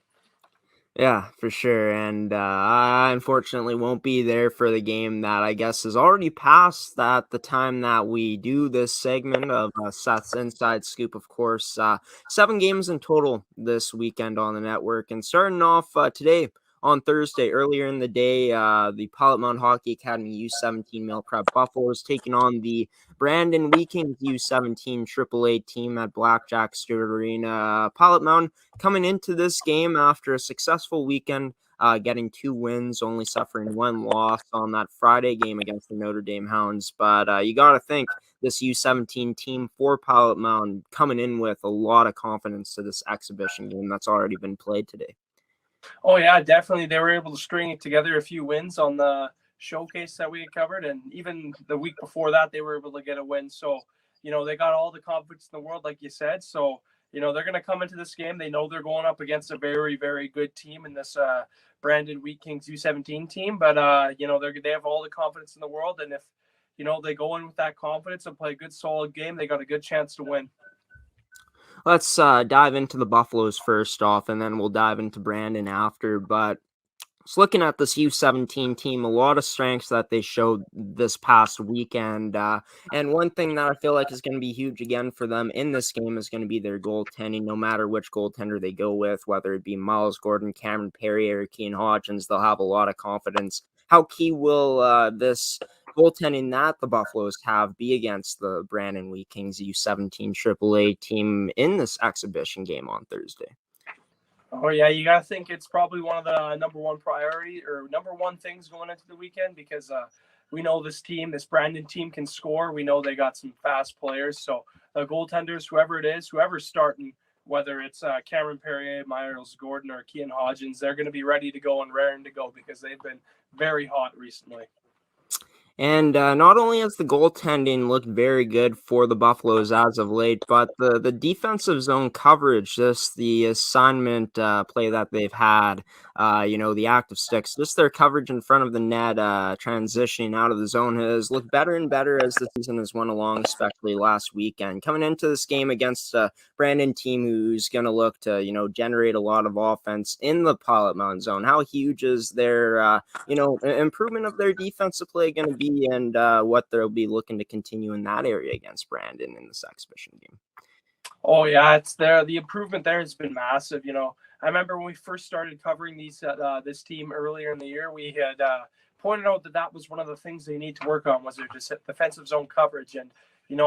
Yeah, for sure. And I unfortunately won't be there for the game that I guess is already past at the time that we do this segment of Seth's Inside Scoop. Of course, 7 games in total this weekend on the network. And starting off today, on Thursday, earlier in the day, the Pilot-Mound Hockey-Academy U17 Male Prep Buffaloes taking on the Brandon Wheat Kings U17 AAA team at Blackjack Stewart Arena. Pilot-Mound coming into this game after a successful weekend, getting 2 wins, only suffering 1 loss on that Friday game against the Notre Dame Hounds. But you got to think this U17 team for Pilot-Mound coming in with a lot of confidence to this exhibition game that's already been played today. Oh, yeah, definitely. They were able to string together a few wins on the showcase that we had covered. And even the week before that, they were able to get a win. So, they got all the confidence in the world, like you said. So, they're going to come into this game. They know they're going up against a very, very good team in this Brandon Wheat Kings U17 team. But, they have all the confidence in the world. And if, they go in with that confidence and play a good, solid game, they got a good chance to win. Let's dive into the Buffaloes first off, and then we'll dive into Brandon after. But just looking at this U17 team, a lot of strengths that they showed this past weekend. And one thing that I feel like is going to be huge again for them in this game is going to be their goaltending. No matter which goaltender they go with, whether it be Miles Gordon, Cameron Perry, or Keane Hodgins, they'll have a lot of confidence. How key will this goaltending that the Buffaloes have be against the Brandon Wheat Kings U17 AAA team in this exhibition game on Thursday? Oh yeah, you gotta think it's probably one of the number one priority or number one things going into the weekend because we know this Brandon team can score. We know they got some fast players. So the goaltenders, whoever it is, whoever's starting, whether it's Cameron Perrier, Miles Gordon, or Kean Hodgins, they're going to be ready to go and raring to go because they've been very hot recently. And not only has the goaltending looked very good for the Buffaloes as of late, but the defensive zone coverage, just the assignment play that they've had, the active sticks, just their coverage in front of the net, transitioning out of the zone has looked better and better as the season has went along, especially last weekend. Coming into this game against a Brandon team who's going to look to, generate a lot of offense in the Pilot-Mound zone, how huge is their, improvement of their defensive play going to be? And what they'll be looking to continue in that area against Brandon in this exhibition game. Oh yeah, it's there. The improvement there has been massive. I remember when we first started covering this team earlier in the year, we had pointed out that was one of the things they need to work on was their defensive zone coverage. And in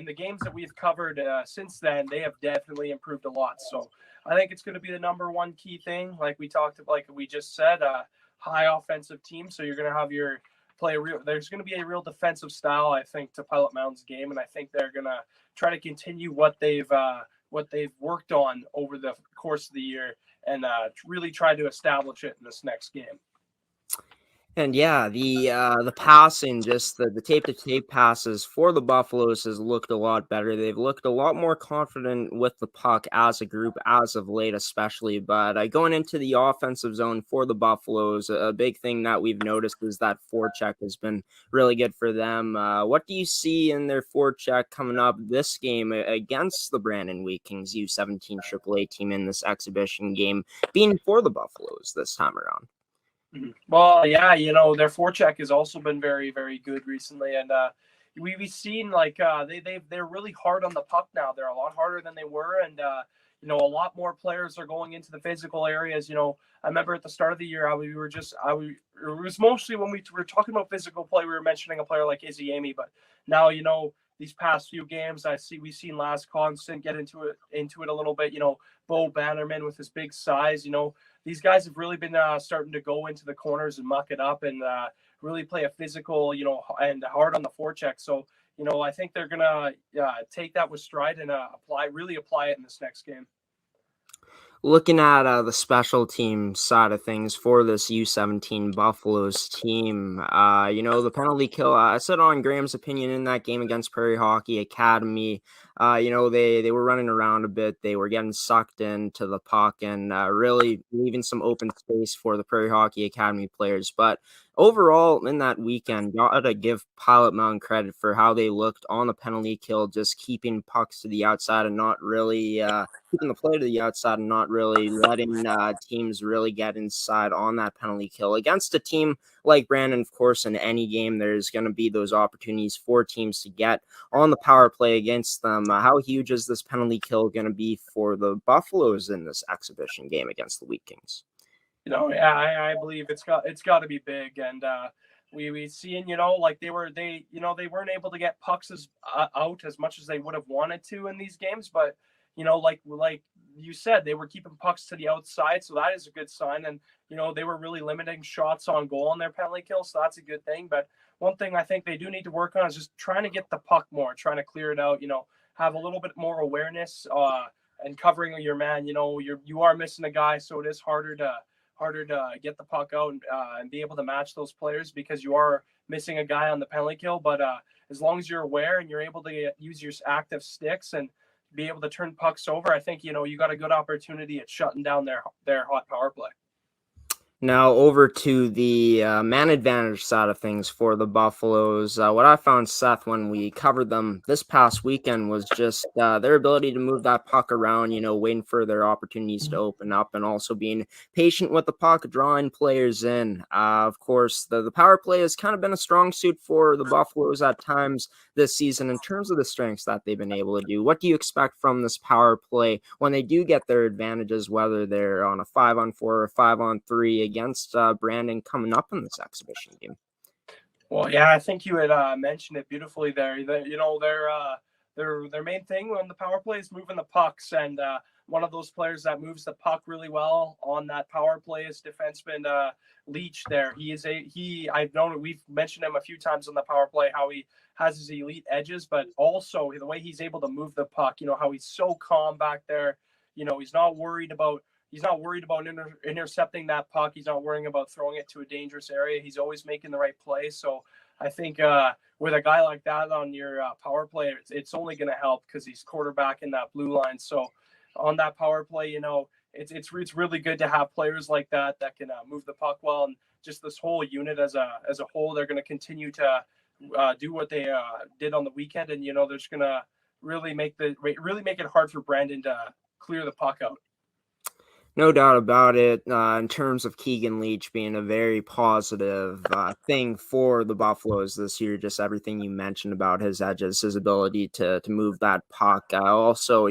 the games that we've covered since then, they have definitely improved a lot. So I think it's going to be the number one key thing, like we just said, high offensive team. So you're going to have there's going to be a real defensive style, I think, to Pilot-Mound's game, and I think they're going to try to continue what they've worked on over the course of the year and really try to establish it in this next game. And yeah, the passing, just the tape-to-tape passes for the Buffaloes has looked a lot better. They've looked a lot more confident with the puck as a group as of late, especially. But going into the offensive zone for the Buffaloes, a big thing that we've noticed is that forecheck has been really good for them. What do you see in their forecheck coming up this game against the Brandon Wheat Kings U17 AAA team in this exhibition game being for the Buffaloes this time around? Well, yeah, their forecheck has also been very, very good recently, and we've seen they're really hard on the puck now. They're a lot harder than they were, and a lot more players are going into the physical areas. I remember at the start of the year, it was mostly when we were talking about physical play, we were mentioning a player like Izzy Amy, but now these past few games, we've seen Last Constant get into it a little bit. Bo Bannerman with his big size. These guys have really been starting to go into the corners and muck it up and really play a physical, and hard on the forecheck. So, I think they're gonna take that with stride and apply it in this next game. Looking at the special team side of things for this U17 Buffaloes team, the penalty kill, I said on Graeme's opinion in that game against Prairie Hockey Academy, they were running around a bit. They were getting sucked into the puck and really leaving some open space for the Prairie Hockey Academy players. But overall, in that weekend, gotta give Pilot-Mound credit for how they looked on the penalty kill, just keeping pucks to the outside and not really keeping the play to the outside and not really letting teams really get inside on that penalty kill. Against a team like Brandon, of course, in any game, there's going to be those opportunities for teams to get on the power play against them. How huge is this penalty kill going to be for the Buffaloes in this exhibition game against the Wheat Kings? I believe it's got to be big, and we seen they weren't able to get pucks out as much as they would have wanted to in these games, but like you said, they were keeping pucks to the outside, so that is a good sign. And they were really limiting shots on goal on their penalty kill, so that's a good thing. But one thing I think they do need to work on is just trying to get the puck more, trying to clear it out. Have a little bit more awareness and covering your man. You are missing a guy, so it is harder to get the puck out and be able to match those players because you are missing a guy on the penalty kill. But as long as you're aware and you're able to use your active sticks and be able to turn pucks over, I think you got a good opportunity at shutting down their hot power play. Now over to the man advantage side of things for the Buffaloes. What I found, Seth, when we covered them this past weekend was just their ability to move that puck around, waiting for their opportunities to open up and also being patient with the puck, drawing players in. Of course, the power play has kind of been a strong suit for the Buffaloes at times this season in terms of the strengths that they've been able to do. What do you expect from this power play when they do get their advantages, whether they're on a 5-on-4 or 5-on-3 against Brandon coming up in this exhibition game? Well, yeah, I think you had mentioned it beautifully there. Their main thing on the power play is moving the pucks, and one of those players that moves the puck really well on that power play is defenseman Leach. There, I've known, we've mentioned him a few times on the power play, how he has his elite edges, but also the way he's able to move the puck. How he's so calm back there. He's not worried about intercepting that puck. He's not worrying about throwing it to a dangerous area. He's always making the right play. So I think with a guy like that on your power play, it's only going to help because he's quarterbacking that blue line. So on that power play, it's really good to have players like that can move the puck well. And just this whole unit as a whole, they're going to continue to do what they did on the weekend. And, they're just going to really make it hard for Brandon to clear the puck out. No doubt about it. In terms of Keegan Leach being a very positive thing for the Buffaloes this year, just everything you mentioned about his edges, his ability to move that puck. Also,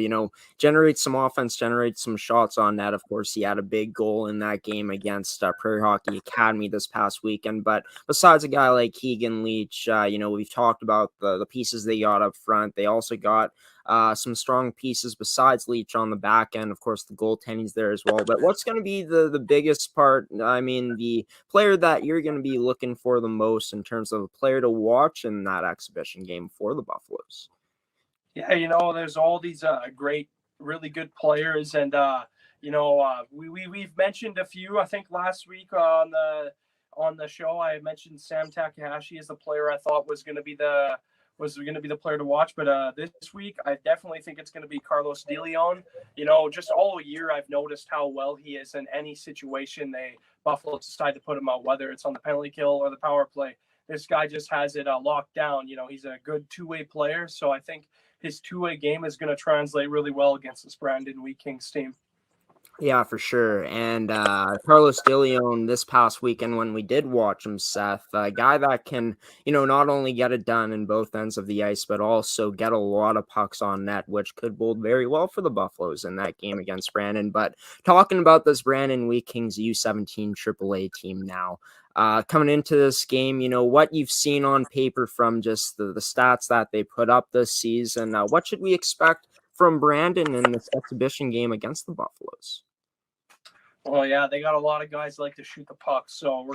generate some offense, generate some shots on net. Of course, he had a big goal in that game against Prairie Hockey Academy this past weekend. But besides a guy like Keegan Leach, we've talked about the pieces they got up front. They also got some strong pieces besides Leach on the back end. Of course, the goaltending's there as well. But what's going to be the biggest part? I mean, the player that you're going to be looking for the most in terms of a player to watch in that exhibition game for the Buffaloes? Yeah, there's all these great, really good players, and we've mentioned a few. I think last week on the show, I mentioned Sam Takahashi as the player I thought was going to be the player to watch. But this week, I definitely think it's going to be Carlos De Leon. Just all year, I've noticed how well he is in any situation Buffalo decide to put him out, whether it's on the penalty kill or the power play. This guy just has it locked down. He's a good two-way player. So I think his two-way game is going to translate really well against this Brandon Wheat Kings team. Yeah, for sure. And Carlos De Leon this past weekend when we did watch him, Seth, a guy that can, not only get it done in both ends of the ice, but also get a lot of pucks on net, which could bode very well for the Buffaloes in that game against Brandon. But talking about this Brandon Wheat Kings U17 AAA team now, coming into this game, what you've seen on paper from just the stats that they put up this season, what should we expect from Brandon in this exhibition game against the Buffaloes? Well, yeah, they got a lot of guys like to shoot the puck, so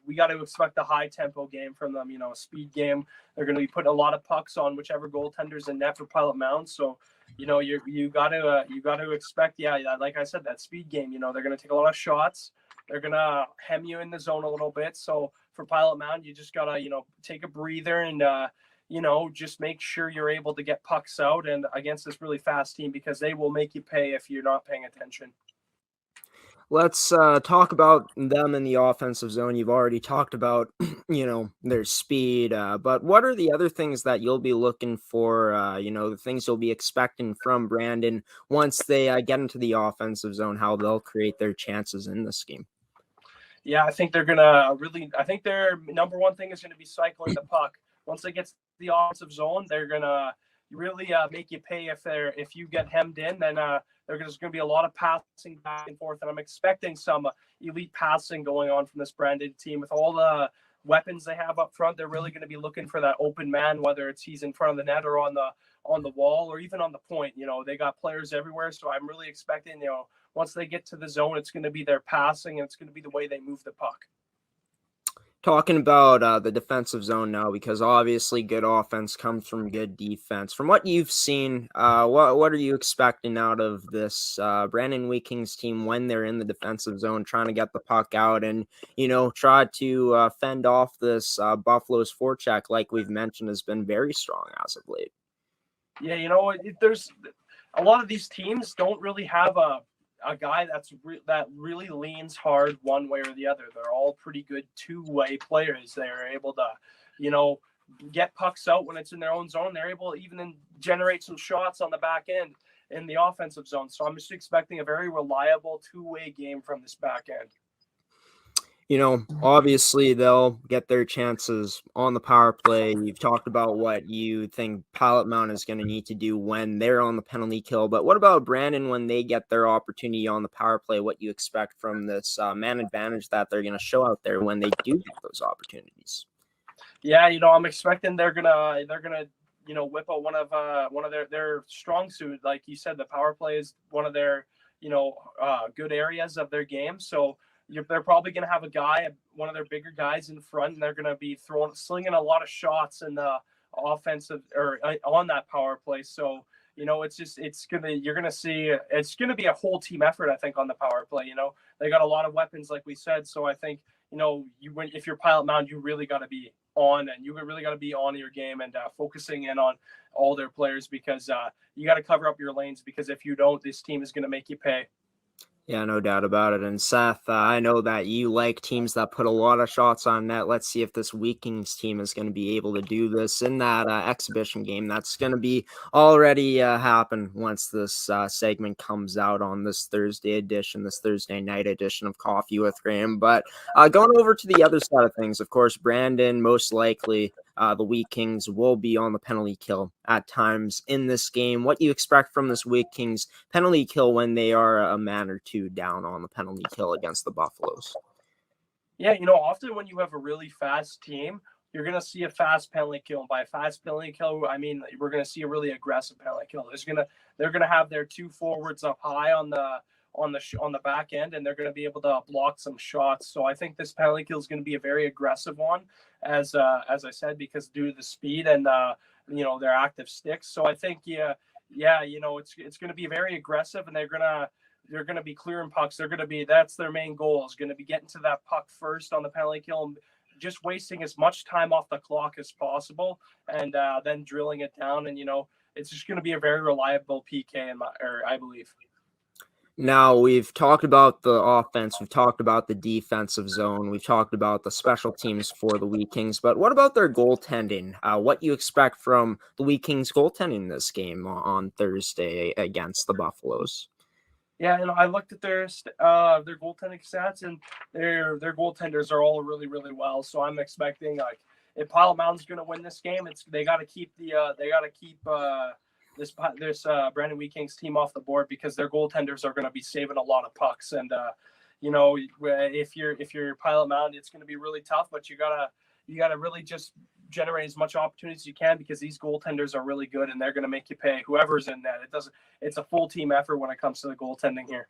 we got to expect a high tempo game from them. A speed game. They're going to be putting a lot of pucks on whichever goaltender's in net for Pilot-Mound. So, you got to expect, like I said, that speed game. They're going to take a lot of shots. They're going to hem you in the zone a little bit. So for Pilot-Mound, you just got to take a breather and just make sure you're able to get pucks out and against this really fast team, because they will make you pay if you're not paying attention. Let's talk about them in the offensive zone. You've already talked about, their speed, but what are the other things that you'll be looking for, the things you'll be expecting from Brandon once they get into the offensive zone, how they'll create their chances in this game? Yeah, I think they're going to I think their number one thing is going to be cycling the puck. Once they get to the offensive zone, they're going to really make you pay if you get hemmed in. Then there's going to be a lot of passing back and forth, and I'm expecting some elite passing going on from this Brandon team with all the weapons they have up front. They're really going to be looking for that open man, whether he's in front of the net or on the wall or even on the point. They got players everywhere, so I'm really expecting once they get to the zone, it's going to be their passing and it's going to be the way they move the puck. Talking about the defensive zone now, because obviously good offense comes from good defense. From what you've seen, what are you expecting out of this Brandon Wheat Kings team when they're in the defensive zone, trying to get the puck out and, try to fend off this Buffalo's forecheck, like we've mentioned, has been very strong as of late? Yeah, there's a lot of these teams don't really have a guy that really leans hard one way or the other. They're all pretty good two-way players. They're able to, get pucks out when it's in their own zone. They're able to even generate some shots on the back end in the offensive zone. So I'm just expecting a very reliable two-way game from this back end. Obviously they'll get their chances on the power play. You've talked about what you think Pilot-Mound is going to need to do when they're on the penalty kill. But what about Brandon when they get their opportunity on the power play? What you expect from this man advantage that they're going to show out there when they do get those opportunities? Yeah, I'm expecting they're gonna whip out one of their strong suit. Like you said, the power play is one of their good areas of their game. So they're probably gonna have one of their bigger guys in front, and they're gonna be slinging a lot of shots in the offensive or on that power play. So you're gonna see it's gonna be a whole team effort. I think on the power play. They got a lot of weapons, like we said. So I think if you're Pilot-Mound, you really got to be on, and you really got to be on your game and focusing in on all their players, because you got to cover up your lanes, because if you don't, this team is going to make you pay. Yeah, no doubt about it. And Seth, I know that you like teams that put a lot of shots on net. Let's see if this Wheat Kings team is going to be able to do this in that exhibition game. That's going to be already happen once this segment comes out on this Thursday night edition of Coffee with Graeme. But going over to the other side of things, of course, Brandon, most likely the Wheat Kings will be on the penalty kill at times in this game. What do you expect from this Wheat Kings penalty kill when they are a man or two down on the penalty kill against the Buffaloes? Yeah, often when you have a really fast team, you're going to see a fast penalty kill. And by fast penalty kill, I mean we're going to see a really aggressive penalty kill. They're going to have their two forwards up high on the back end, and they're going to be able to block some shots. So I think this penalty kill is going to be a very aggressive one, as I said, because due to the speed and their active sticks. So I think it's going to be very aggressive, and they're going to be clearing pucks. That's their main goal, is going to be getting to that puck first on the penalty kill, and just wasting as much time off the clock as possible, and then drilling it down. And it's just going to be a very reliable PK, I believe. Now, we've talked about the offense, we've talked about the defensive zone, we've talked about the special teams for the Wheat Kings, but what about their goaltending? What you expect from the Wheat Kings goaltending this game on Thursday against the Buffaloes? Yeah, I looked at their goaltending stats, and their goaltenders are all really, really well. So I'm expecting, like, if Pilot-Mound's going to win this game, they got to keep this Brandon Wheat Kings team off the board, because their goaltenders are going to be saving a lot of pucks. And if you're Pilot-Mound, it's going to be really tough, but you gotta really just generate as much opportunities as you can, because these goaltenders are really good, and they're going to make you pay whoever's in net. It's a full team effort when it comes to the goaltending here.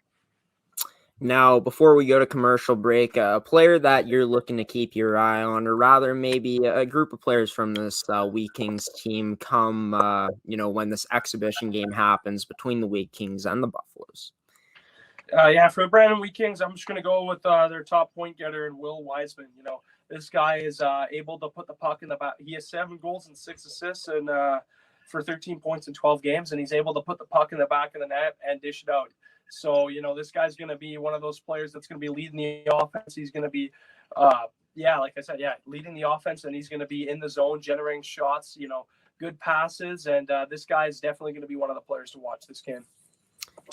Now, before we go to commercial break, a player that you're looking to keep your eye on, or rather maybe a group of players from this Wheat Kings team come, when this exhibition game happens between the Wheat Kings and the Buffaloes. For Brandon Wheat Kings, I'm just going to go with their top point getter, and Will Wiseman. This guy is able to put the puck in the back. He has 7 goals and 6 assists, and for 13 points in 12 games, and he's able to put the puck in the back of the net and dish it out. So, this guy's going to be one of those players that's going to be leading the offense. He's going to be, like I said, leading the offense, and he's going to be in the zone, generating shots, good passes. And this guy is definitely going to be one of the players to watch this game.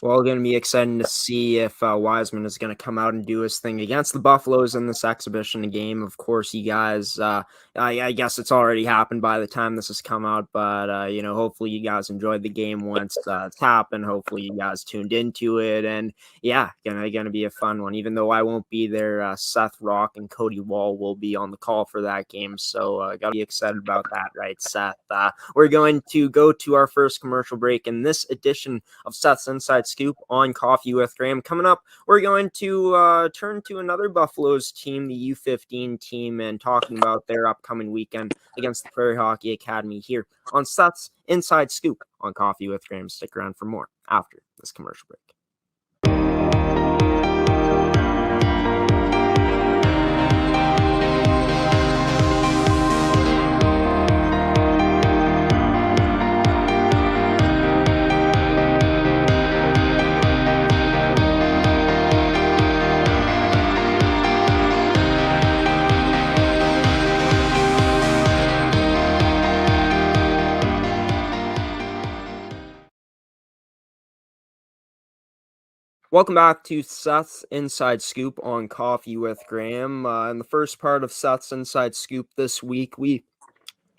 Well, going to be exciting to see if Wiseman is going to come out and do his thing against the Buffaloes in this exhibition game. Of course, you guys, I guess it's already happened by the time this has come out, but, hopefully you guys enjoyed the game once it's happened. Hopefully you guys tuned into it, and gonna be a fun one. Even though I won't be there, Seth Rach and Cody Wall will be on the call for that game, so gotta be excited about that, right, Seth? We're going to go to our first commercial break in this edition of Seth's Inside Scoop on Coffee with Graeme. Coming up, we're going to turn to another Buffaloes team, the U15 team, and talking about their upcoming weekend against the Prairie Hockey Academy here on Seth's Inside Scoop on Coffee with Graeme. Stick around for more after this commercial break. Welcome back to Seth's Inside Scoop on Coffee with Graeme. In the first part of Seth's Inside Scoop this week, we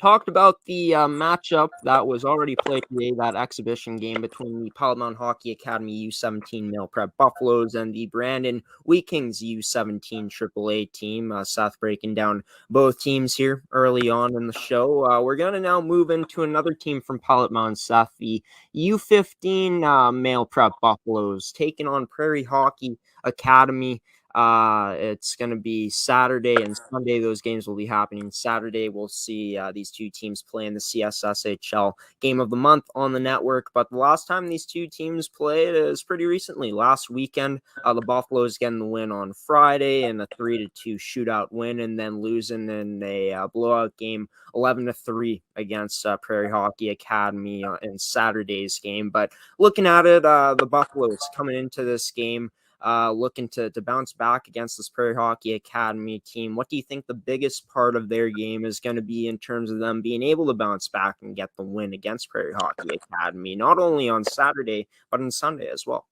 talked about the matchup that was already played today, that exhibition game between the Pilot-Mound Hockey-Academy U17 Male Prep Buffaloes and the Brandon Wheat Kings U17 AAA team. Seth breaking down both teams here early on in the show. We're going to now move into another team from Pilot-Mound, Seth, the U15 Male Prep Buffaloes, taking on Prairie Hockey Academy. It's going to be Saturday and Sunday. Those games will be happening. Saturday, we'll see these two teams play in the CSSHL Game of the Month on the network. But the last time these two teams played is pretty recently. Last weekend, the Buffaloes getting the win on Friday in a 3-2 shootout win, and then losing in a blowout game 11-3 against Prairie Hockey Academy in Saturday's game. But looking at it, the Buffaloes coming into this game, looking to bounce back against this Prairie Hockey Academy team. What do you think the biggest part of their game is going to be in terms of them being able to bounce back and get the win against Prairie Hockey Academy, not only on Saturday, but on Sunday as well?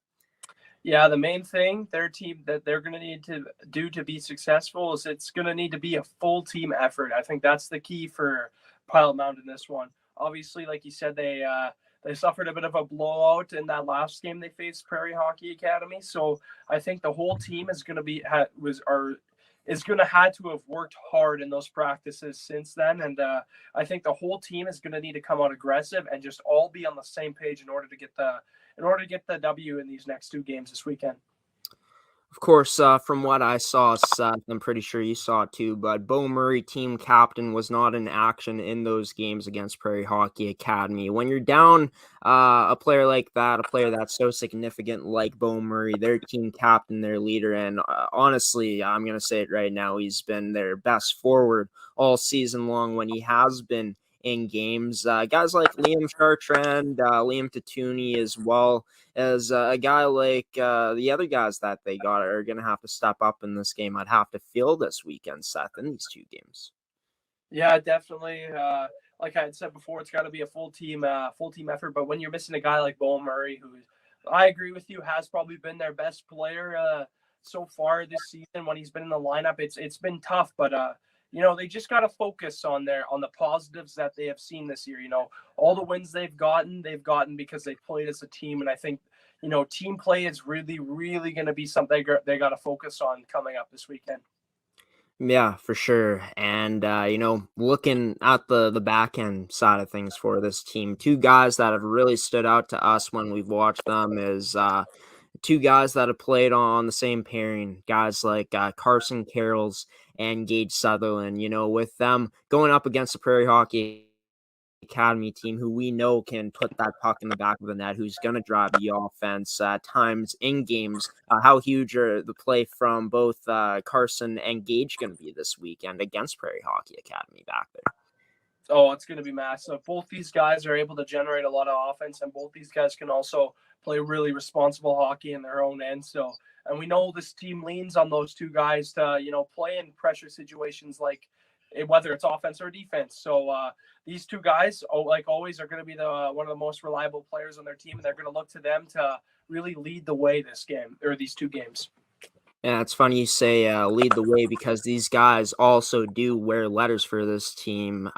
Yeah, the main thing their team that they're going to need to do to be successful is it's going to need to be a full team effort. I think that's the key for Pilot-Mound in this one. Obviously, like you said, they suffered a bit of a blowout in that last game they faced Prairie Hockey Academy. So I think the whole team is going to had to have worked hard in those practices since then. And I think the whole team is going to need to come out aggressive and just all be on the same page in order to get the W in these next two games this weekend. Of course, from what I saw, Seth, I'm pretty sure you saw it too, but Bo Murray, team captain, was not in action in those games against Prairie Hockey Academy. When you're down a player like that, a player that's so significant like Bo Murray, their team captain, their leader, and honestly, I'm going to say it right now, he's been their best forward all season long when he has been in games. Guys like Liam Chartrand, Liam Tatuni, as well as a guy like the other guys that they got are going to have to step up in this game. I'd have to feel this weekend, Seth, in these two games. Yeah, definitely. Like I had said before, it's got to be a full team effort. But when you're missing a guy like Bo Murray, who I agree with you has probably been their best player so far this season when he's been in the lineup, it's been tough. But they just got to focus on the positives that they have seen this year. All the wins they've gotten because they played as a team. And I think, team play is really, really going to be something they got to focus on coming up this weekend. Yeah, for sure. And, looking at the back end side of things for this team, two guys that have really stood out to us when we've watched them is two guys that have played on the same pairing, guys like Carson Carrolls and Gage Sutherland. With them going up against the Prairie Hockey Academy team, who we know can put that puck in the back of the net, who's going to drive the offense at times in games. How huge are the play from both Carson and Gage going to be this weekend against Prairie Hockey Academy back there? Oh, it's going to be massive. Both these guys are able to generate a lot of offense, and both these guys can also play really responsible hockey in their own end. So, and we know this team leans on those two guys to, play in pressure situations like whether it's offense or defense. So these two guys, like always, are going to be one of the most reliable players on their team, and they're going to look to them to really lead the way this game or these two games. Yeah, it's funny you say lead the way, because these guys also do wear letters for this team.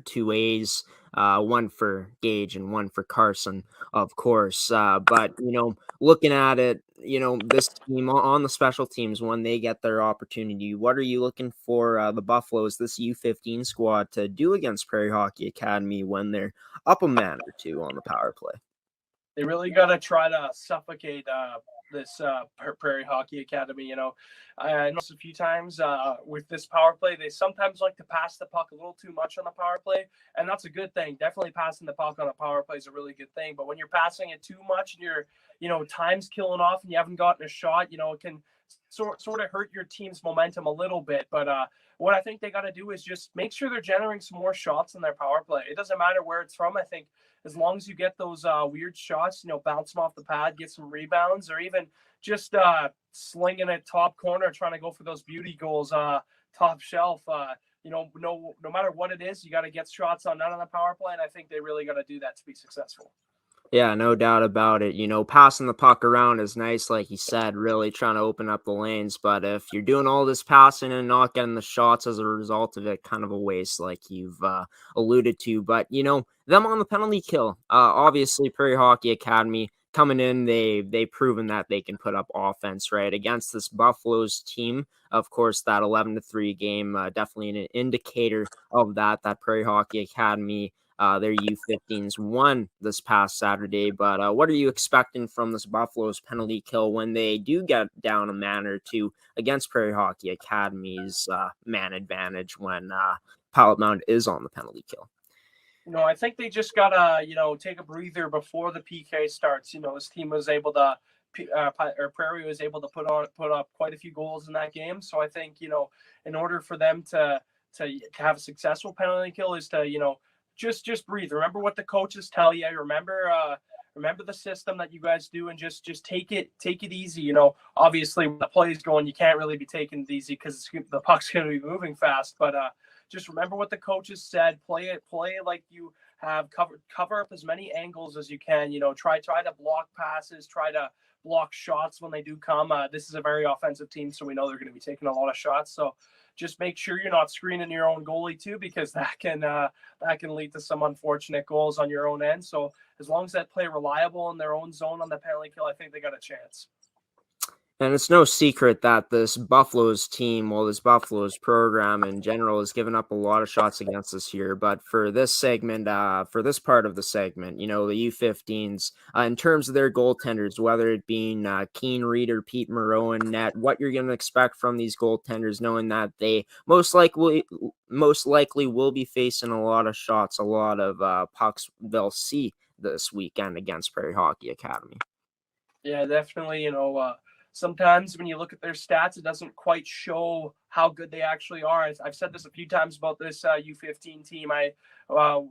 Two A's, one for Gage and one for Carson, of course. But, looking at it, this team on the special teams, when they get their opportunity, what are you looking for the Buffaloes, this U15 squad, to do against Prairie Hockey Academy when they're up a man or two on the power play? They really got to try to suffocate this Prairie Hockey Academy. I noticed a few times with this power play, they sometimes like to pass the puck a little too much on the power play, and that's a good thing. Definitely passing the puck on a power play is a really good thing. But when you're passing it too much and you're, time's killing off and you haven't gotten a shot, it can sort of hurt your team's momentum a little bit. But what I think they got to do is just make sure they're generating some more shots in their power play. It doesn't matter where it's from. I think as long as you get those weird shots, bounce them off the pad, get some rebounds, or even just slinging it top corner, trying to go for those beauty goals, top shelf. No matter what it is, you got to get shots on net on the power play, and I think they really got to do that to be successful. Yeah, no doubt about it. Passing the puck around is nice, like you said, really trying to open up the lanes. But if you're doing all this passing and not getting the shots as a result of it, kind of a waste, like you've alluded to. But, them on the penalty kill, obviously, Prairie Hockey Academy coming in, they've proven that they can put up offense, right? Against this Buffaloes team, of course, that 11-3 game, definitely an indicator of that Prairie Hockey Academy their U15s won this past Saturday. But what are you expecting from this Buffaloes penalty kill when they do get down a man or two against Prairie Hockey Academy's man advantage when Pilot-Mound is on the penalty kill? I think they just gotta, take a breather before the PK starts. This team was able to, Prairie was able to put up quite a few goals in that game. So I think, in order for them to have a successful penalty kill is to, just breathe. Remember what the coaches tell you. Remember the system that you guys do, and just take it easy. Obviously when the play is going, you can't really be taking it easy because the puck's going to be moving fast. But just remember what the coaches said. Play it like you have cover up as many angles as you can. Try to block passes. Try to block shots when they do come. This is a very offensive team, so we know they're going to be taking a lot of shots. So just make sure you're not screening your own goalie too, because that can lead to some unfortunate goals on your own end. So as long as that play reliable in their own zone on the penalty kill, I think they got a chance. And it's no secret that this Buffaloes team, this Buffaloes program in general, has given up a lot of shots against us here. But for this segment, for this part of the segment, the U15s, in terms of their goaltenders, whether it being Keen Reeder, Pete Moreau, and net, what you're going to expect from these goaltenders, knowing that they most likely will be facing a lot of shots, a lot of pucks they'll see this weekend against Prairie Hockey Academy. Yeah, definitely. Sometimes when you look at their stats, it doesn't quite show how good they actually are. I've said this a few times about this U15 team.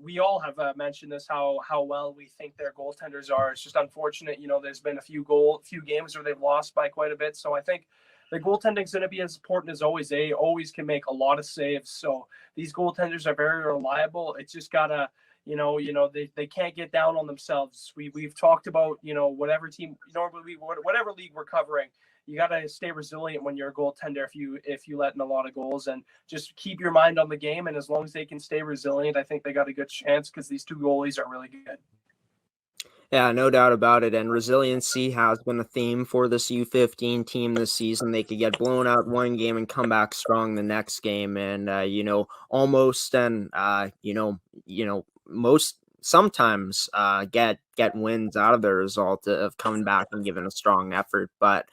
We all have mentioned this, how well we think their goaltenders are. It's just unfortunate, there's been a few games where they've lost by quite a bit. So I think the goaltending is going to be as important as always. They always can make a lot of saves. So these goaltenders are very reliable. It's just gotta, they can't get down on themselves. We've talked about, whatever team, whatever league we're covering, you got to stay resilient when you're a goaltender if you let in a lot of goals, and just keep your mind on the game. And as long as they can stay resilient, I think they got a good chance, because these two goalies are really good. Yeah, no doubt about it. And resiliency has been a theme for this U15 team this season. They could get blown out one game and come back strong the next game. And, almost and, most sometimes get wins out of the result of coming back and giving a strong effort. But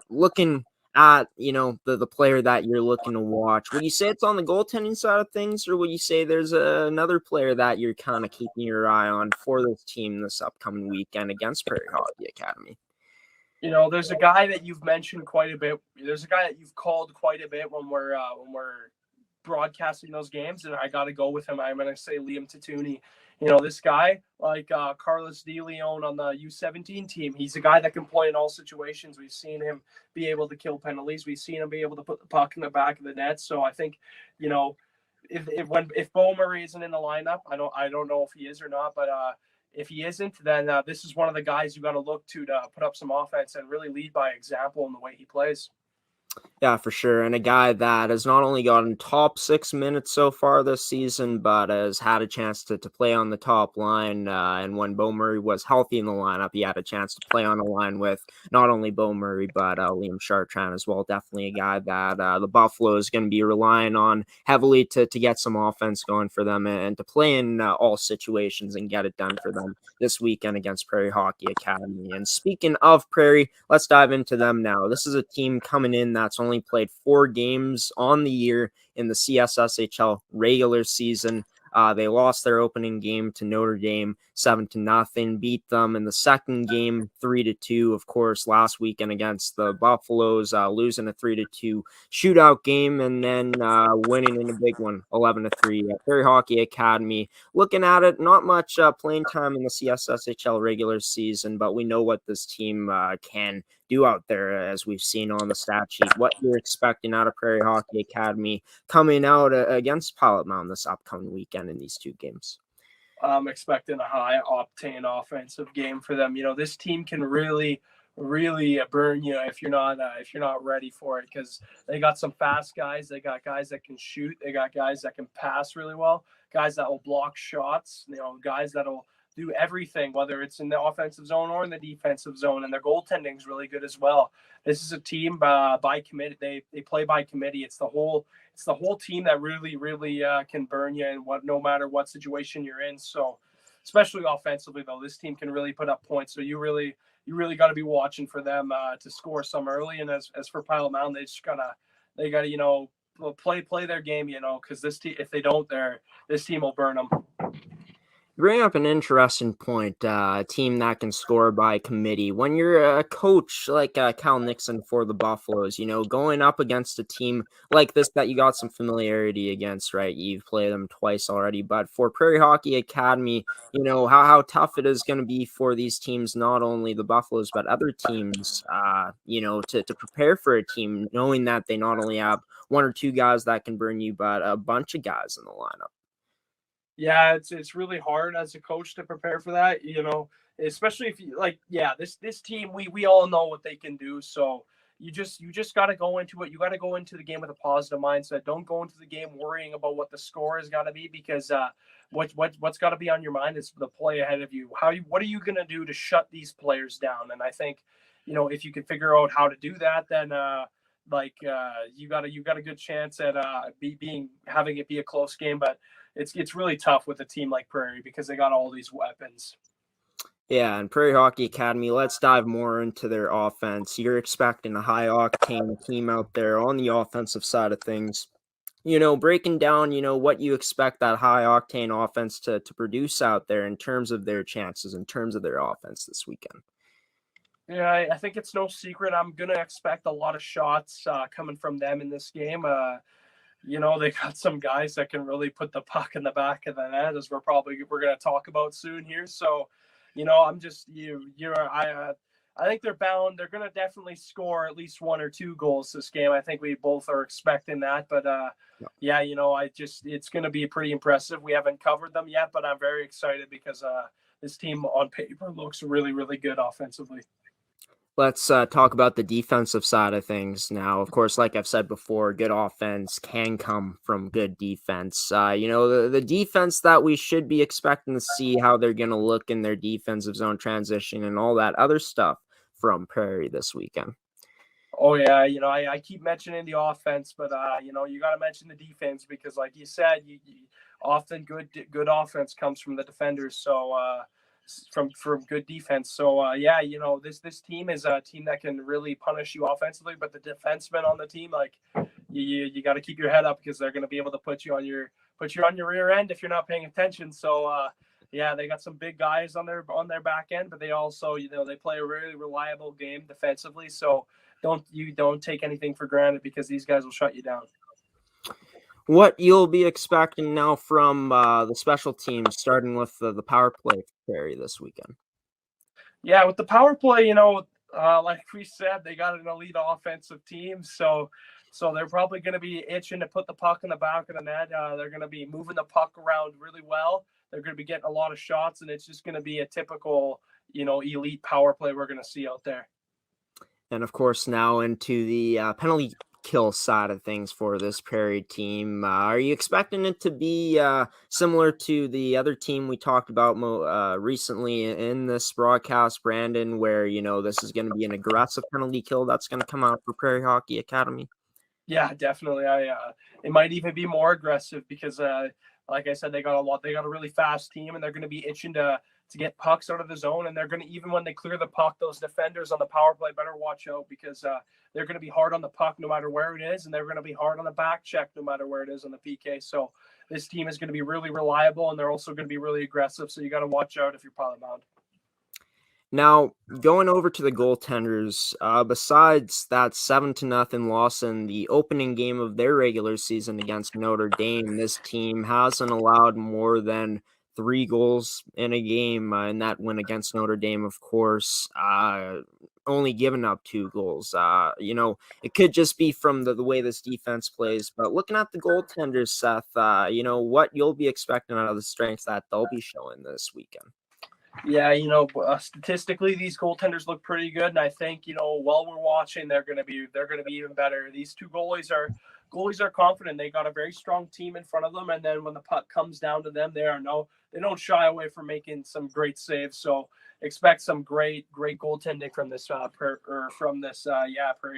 looking at the player that you're looking to watch, would you say it's on the goaltending side of things, or would you say there's another player that you're kind of keeping your eye on for this team this upcoming weekend against Prairie Hockey Academy? There's a guy that you've mentioned quite a bit. There's a guy that you've called quite a bit when we're broadcasting those games, and I got to go with him. I'm going to say Liam Tatuni. This guy, like Carlos De Leon on the U17 team, he's a guy that can play in all situations. We've seen him be able to kill penalties. We've seen him be able to put the puck in the back of the net. So I think, if Bo Murray isn't in the lineup, I don't know if he is or not, but if he isn't, then this is one of the guys you got to look to put up some offense and really lead by example in the way he plays. Yeah, for sure. And a guy that has not only gotten top 6 minutes so far this season, but has had a chance to play on the top line. And when Bo Murray was healthy in the lineup, he had a chance to play on a line with not only Bo Murray, but Liam Chartrand as well. Definitely a guy that the Buffalo is going to be relying on heavily to get some offense going for them and to play in all situations and get it done for them this weekend against Prairie Hockey Academy. And speaking of Prairie, let's dive into them now. This is a team coming in that's only played 4 games on the year in the CSSHL regular season. They lost their opening game to Notre Dame 7-0, beat them in the second game 3-2, of course, last weekend against the Buffaloes, losing a 3-2 shootout game, and then winning in a big one 11-3 at Prairie Hockey Academy. Looking at it, not much playing time in the CSSHL regular season, but we know what this team can do out there, as we've seen on the stat sheet. What you're expecting out of Prairie Hockey Academy coming out against Pilot-Mound this upcoming weekend in these 2 games? I'm expecting a high octane offensive game for them. This team can really burn you if you're not ready for it, because they got some fast guys, they got guys that can shoot, they got guys that can pass really well, guys that will block shots, guys that'll do everything, whether it's in the offensive zone or in the defensive zone, and their goaltending is really good as well. This is a team by committee. They play by committee. It's the whole team that really can burn you in no matter what situation you're in. So especially offensively though, this team can really put up points. So you really got to be watching for them to score some early. And as for Pilot-Mound, they gotta play their game, because if they don't, this team will burn them. You bring up an interesting point, a team that can score by committee. When you're a coach like Cal Nixon for the Buffaloes, going up against a team like this that you got some familiarity against, right? You've played them twice already, but for Prairie Hockey Academy, how tough it is going to be for these teams, not only the Buffaloes, but other teams, to prepare for a team, knowing that they not only have one or two guys that can burn you, but a bunch of guys in the lineup. Yeah, it's really hard as a coach to prepare for that, especially if you this team, we all know what they can do. So you just got to go into it. You got to go into the game with a positive mindset. Don't go into the game worrying about what the score has got to be, because what's got to be on your mind is the play ahead of you. What are you going to do to shut these players down? And I think, if you can figure out how to do that, then you got a good chance at having it be a close game. But it's really tough with a team like Prairie because they got all these weapons. Yeah, and Prairie Hockey Academy, let's dive more into their offense. You're expecting a high-octane team out there on the offensive side of things. Breaking down, what you expect that high-octane offense to produce out there in terms of their chances, in terms of their offense this weekend. Yeah, I think it's no secret. I'm going to expect a lot of shots coming from them in this game. They got some guys that can really put the puck in the back of the net, as we're going to talk about soon here. So, I'm just I think they're bound. They're going to definitely score at least one or two goals this game. I think we both are expecting that. But it's going to be pretty impressive. We haven't covered them yet, but I'm very excited because this team on paper looks really, really good offensively. Let's talk about the defensive side of things now. Of course, like I've said before, good offense can come from good defense. The defense that we should be expecting to see how they're going to look in their defensive zone transition and all that other stuff from Prairie this weekend. Oh, yeah. I keep mentioning the offense, but, you got to mention the defense because, like you said, you often good offense comes from the defenders. So, from good defense. So this team is a team that can really punish you offensively, but the defensemen on the team, you got to keep your head up because they're going to be able to put you on your rear end if you're not paying attention. So they got some big guys on their back end, but they also they play a really reliable game defensively. So don't take anything for granted because these guys will shut you down. What you'll be expecting now from the special teams, starting with the power play for Prairie this weekend. Yeah, with the power play, like we said, they got an elite offensive team, so they're probably going to be itching to put the puck in the back of the net. They're going to be moving the puck around really well. They're going to be getting a lot of shots, and it's just going to be a typical, elite power play we're going to see out there. And of course, now into the penalty kill side of things for this Prairie team. Are you expecting it to be similar to the other team we talked about recently in this broadcast, Brandon, where, this is going to be an aggressive penalty kill that's going to come out for Prairie Hockey Academy? Yeah, definitely. It might even be more aggressive because, like I said, they got a really fast team, and they're going to be itching to get pucks out of the zone. And they're going to, even when they clear the puck, those defenders on the power play better watch out because they're going to be hard on the puck no matter where it is. And they're going to be hard on the back check no matter where it is on the PK. So this team is going to be really reliable, and they're also going to be really aggressive. So you got to watch out if you're Pilot-Mound. Now, going over to the goaltenders, besides that 7-0 loss in the opening game of their regular season against Notre Dame, this team hasn't allowed more than 3 goals in a game in that win against Notre Dame, of course. only giving up 2 goals. It could just be from the way this defense plays. But looking at the goaltenders, Seth, what you'll be expecting out of the strengths that they'll be showing this weekend. Yeah, statistically, these goaltenders look pretty good, and I think while we're watching, they're going to be even better. These two goalies are confident. They got a very strong team in front of them, and then when the puck comes down to them, they don't shy away from making some great saves. So expect some great goaltending from this Prairie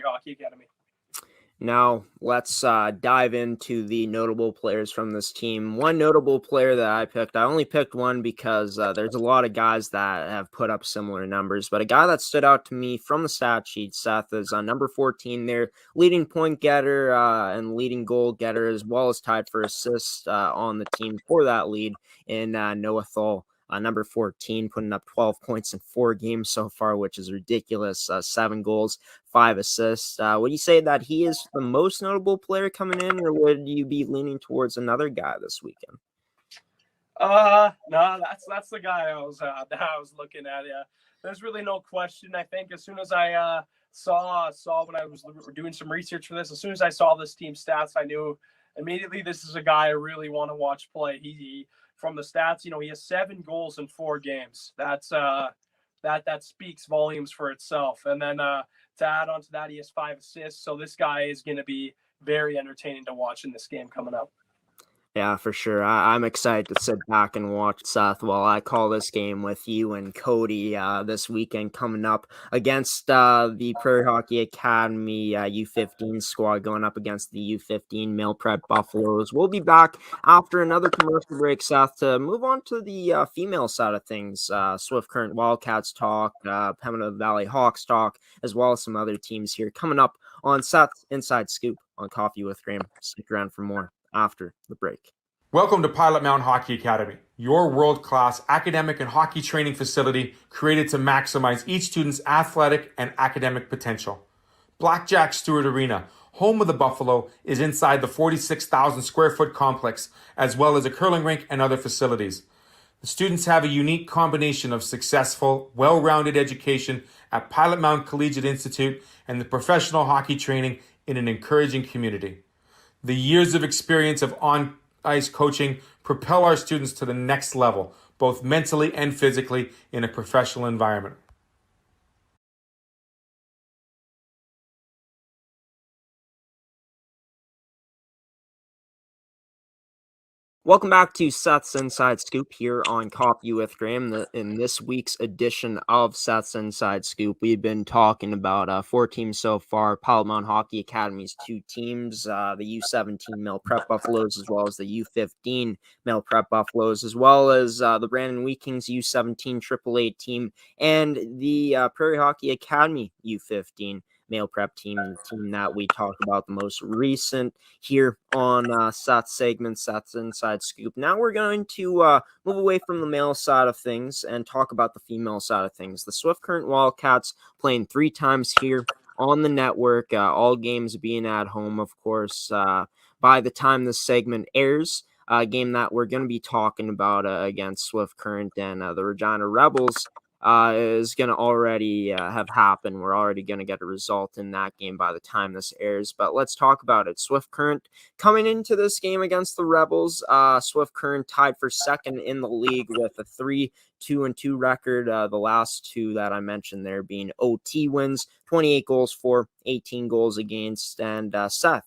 Hockey Academy. Now, let's dive into the notable players from this team. One notable player that I only picked one because there's a lot of guys that have put up similar numbers, but a guy that stood out to me from the stat sheet, Seth, is number 14 there, leading point getter and leading goal getter, as well as tied for assists on the team for that lead in Noah Thal. Number 14, putting up 12 points in 4 games so far, which is ridiculous. 7 goals, 5 assists. Would you say that he is the most notable player coming in, or would you be leaning towards another guy this weekend? No, that's the guy I was looking at. Yeah, there's really no question. I think as soon as I saw when I was doing some research for this, as soon as I saw this team stats, I knew immediately this is a guy I really want to watch play. He from the stats, he has 7 goals in 4 games. That's that speaks volumes for itself. And then to add on to that, he has 5 assists. So this guy is going to be very entertaining to watch in this game coming up. Yeah, for sure. I'm excited to sit back and watch, Seth, while I call this game with you and Cody this weekend coming up against the Prairie Hockey Academy U15 squad going up against the U15 Male Prep Buffaloes. We'll be back after another commercial break, Seth, to move on to the female side of things. Swift Current Wildcats talk, Pembina Valley Hawks talk, as well as some other teams here coming up on Seth's Inside Scoop on Coffee with Graeme. Stick around for more after the break. Welcome to Pilot-Mound Hockey Academy, your world-class academic and hockey training facility created to maximize each student's athletic and academic potential. Blackjack Stewart Arena, home of the Buffalo, is inside the 46,000 square foot complex, as well as a curling rink and other facilities. The students have a unique combination of successful, well-rounded education at Pilot-Mound Collegiate Institute and the professional hockey training in an encouraging community. The years of experience of on-ice coaching propel our students to the next level, both mentally and physically, in a professional environment. Welcome back to Seth's Inside Scoop here on Coffee with Graeme. In this week's edition of Seth's Inside Scoop, we've been talking about 4 teams so far. Pilot-Mound Hockey Academy's 2 teams, the U17 Male Prep Buffaloes, as well as the U15 Male Prep Buffaloes, as well as the Brandon Wheat Kings U17 AAA team, and the Prairie Hockey Academy U15 Male Prep team, the team that we talked about the most recent here on Seth's segment, Seth's Inside Scoop. Now we're going to move away from the male side of things and talk about the female side of things. The Swift Current Wildcats playing 3 times here on the network, all games being at home, of course. By the time this segment airs, a game that we're going to be talking about against Swift Current and the Regina Rebels is going to already have happened. We're already going to get a result in that game by the time this airs, but let's talk about it. Swift Current coming into this game against the Rebels. Swift Current tied for second in the league with a 3-2-2 record. The last 2 that I mentioned there being OT wins, 28 goals for, 18 goals against, and Seth.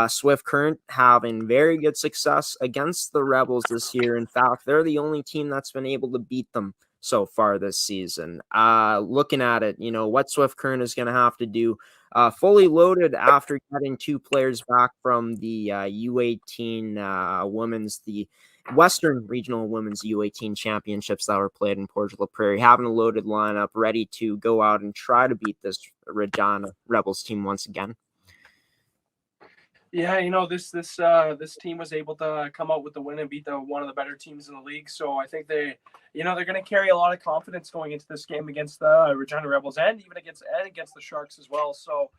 Swift Current having very good success against the Rebels this year. In fact, they're the only team that's been able to beat them so far this season. Looking at it, what Swift Current is going to have to do, fully loaded after getting 2 players back from the U18 women's, the Western Regional Women's U18 Championships that were played in Portugal Prairie, having a loaded lineup ready to go out and try to beat this Regina Rebels team once again. Yeah, this team was able to come out with the win and beat one of the better teams in the league. So I think they're going to carry a lot of confidence going into this game against the Regina Rebels and even against the Sharks as well. So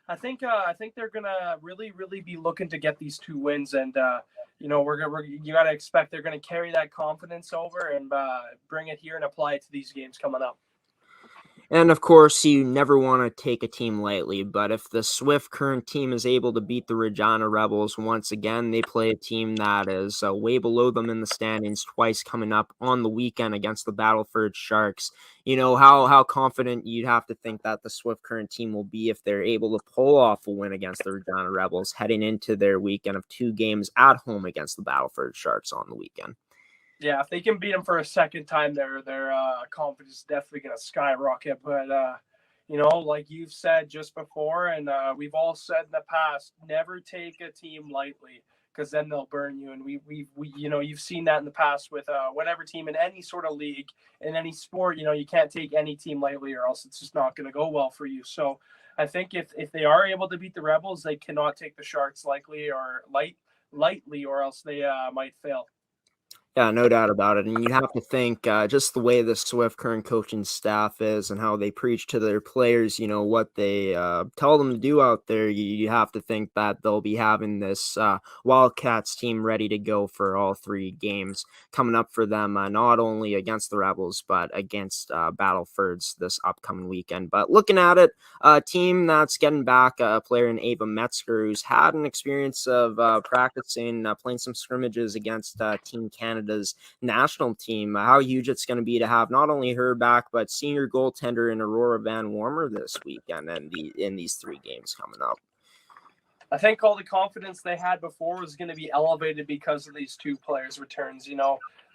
I think they're going to really be looking to get these 2 wins, and you got to expect they're going to carry that confidence over and bring it here and apply it to these games coming up. And of course, you never want to take a team lightly, but if the Swift Current team is able to beat the Regina Rebels once again, they play a team that is way below them in the standings twice coming up on the weekend against the Battlefords Sharks. How confident you'd have to think that the Swift Current team will be if they're able to pull off a win against the Regina Rebels heading into their weekend of 2 games at home against the Battlefords Sharks on the weekend. Yeah, if they can beat them for a second time, their confidence is definitely going to skyrocket. But like you've said just before, and we've all said in the past, never take a team lightly, because then they'll burn you. And we you've seen that in the past with whatever team in any sort of league, in any sport. You can't take any team lightly, or else it's just not going to go well for you. So I think if they are able to beat the Rebels, they cannot take the Sharks lightly, or else they might fail. Yeah, no doubt about it. And you have to think just the way the Swift Current coaching staff is and how they preach to their players, what they tell them to do out there. You have to think that they'll be having this Wildcats team ready to go for all 3 games coming up for them, not only against the Rebels, but against Battlefords this upcoming weekend. But looking at it, a team that's getting back a player in Ava Metzger, who's had an experience of practicing, playing some scrimmages against Team Canada's national team. How huge it's going to be to have not only her back, but senior goaltender in Aurora Van Warmer this weekend and in these 3 games coming up. I think all the confidence they had before was going to be elevated because of these 2 players' returns.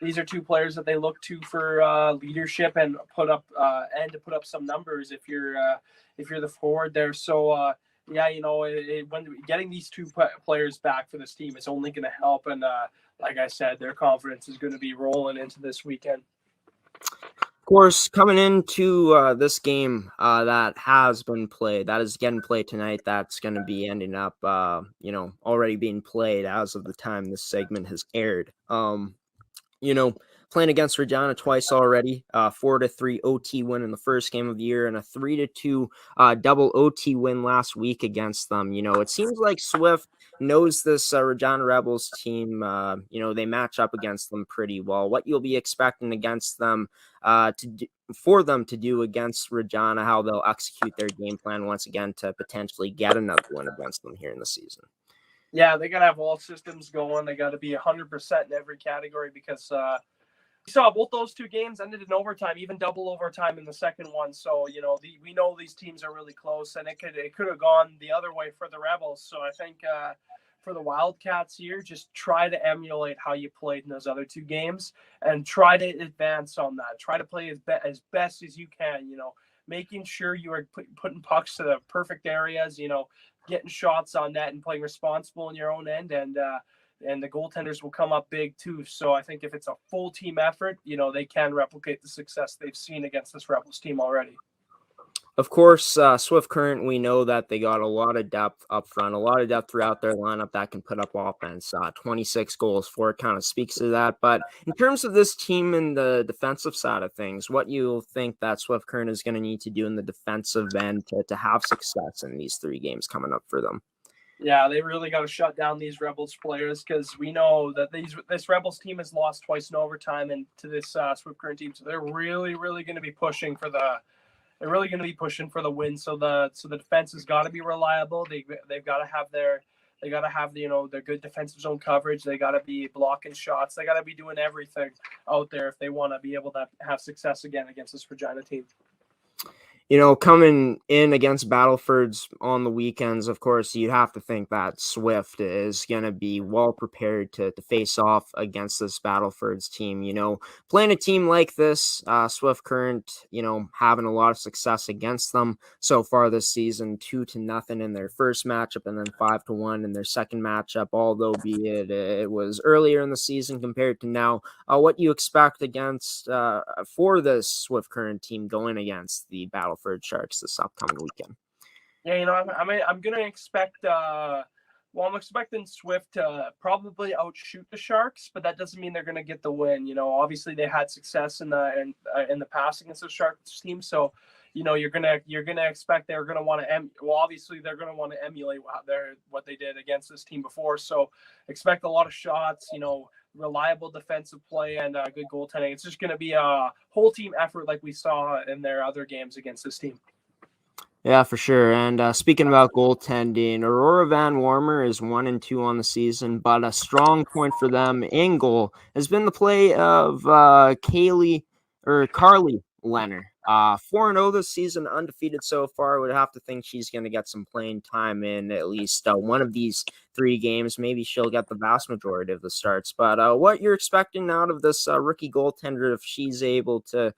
These are 2 players that they look to for leadership and to put up some numbers if you're the forward there. So when getting these 2 players back for this team is only going to help. And like I said, their confidence is going to be rolling into this weekend. Of course, coming into this game that has been played, that is getting played tonight, that's going to be ending up, already being played as of the time this segment has aired. Playing against Regina twice already, 4-3 OT win in the first game of the year and a 3-2 double OT win last week against them. It seems like Swift knows this Regina Rebels team. They match up against them pretty well. What you'll be expecting against them for them to do against Regina, how they'll execute their game plan once again to potentially get another win against them here in the season. Yeah, they got to have all systems going. They got to be 100% in every category because we saw both those 2 games ended in overtime, even double overtime in the second one. So, we know these teams are really close, and it could have gone the other way for the Rebels. So I think for the Wildcats here, just try to emulate how you played in those other 2 games and try to advance on that. Try to play as best as you can, making sure you are putting pucks to the perfect areas, getting shots on net and playing responsible in your own end, and the goaltenders will come up big too. So I think if it's a full team effort, they can replicate the success they've seen against this Rebels team already. Of course, Swift Current, we know that they got a lot of depth up front, a lot of depth throughout their lineup that can put up offense. 26 goals for it kind of speaks to that. But in terms of this team and the defensive side of things, what you think that Swift Current is going to need to do in the defensive end to have success in these 3 games coming up for them? Yeah, they really got to shut down these Rebels players, because we know that this Rebels team has lost twice in overtime and to this Swift Current team. So they're really, really going to be pushing for the win. So the defense has got to be reliable. They've got to have their good defensive zone coverage. They got to be blocking shots. They got to be doing everything out there if they want to be able to have success again against this Regina team. Coming in against Battlefords on the weekends, of course, you have to think that Swift is going to be well prepared to face off against this Battlefords team. Playing a team like this, Swift Current, having a lot of success against them so far this season, 2-0 in their first matchup and then 5-1 in their second matchup, although be it was earlier in the season compared to now. What you expect against for this Swift Current team going against the Battlefords Sharks this upcoming weekend? Yeah, I'm gonna expect. I'm expecting Swift to probably outshoot the Sharks, but that doesn't mean they're gonna get the win. Obviously they had success in the past against the Sharks team, so you're gonna expect they're gonna want to obviously they're gonna want to emulate what they did against this team before. So expect a lot of shots. reliable defensive play and good goaltending. It's just going to be a whole team effort like we saw in their other games against this team. Yeah, for sure. And speaking about goaltending, Aurora Van Warmer is 1-2 on the season, but a strong point for them in goal has been the play of Carly Leonard. 4-0 this season, undefeated so far. Would have to think she's going to get some playing time in at least one of these 3 games. Maybe she'll get the vast majority of the starts. But what you're expecting out of this rookie goaltender if she's able to,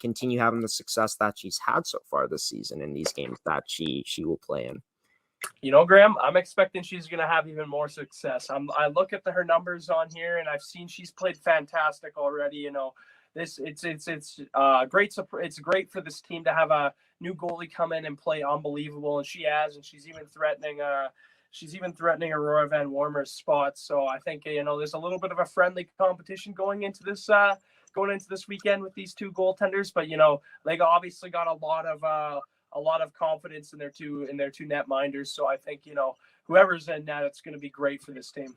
continue having the success that she's had so far this season in these games that she will play in? Graeme, I'm expecting she's going to have even more success. I look at her numbers on here, and I've seen she's played fantastic already. It's great. It's great for this team to have a new goalie come in and play unbelievable, and she has, and she's even threatening Aurora Van Warmer's spot. So I think there's a little bit of a friendly competition going into this weekend with these 2 goaltenders. But they obviously got a lot of confidence in their two netminders. So I think whoever's in net, it's going to be great for this team.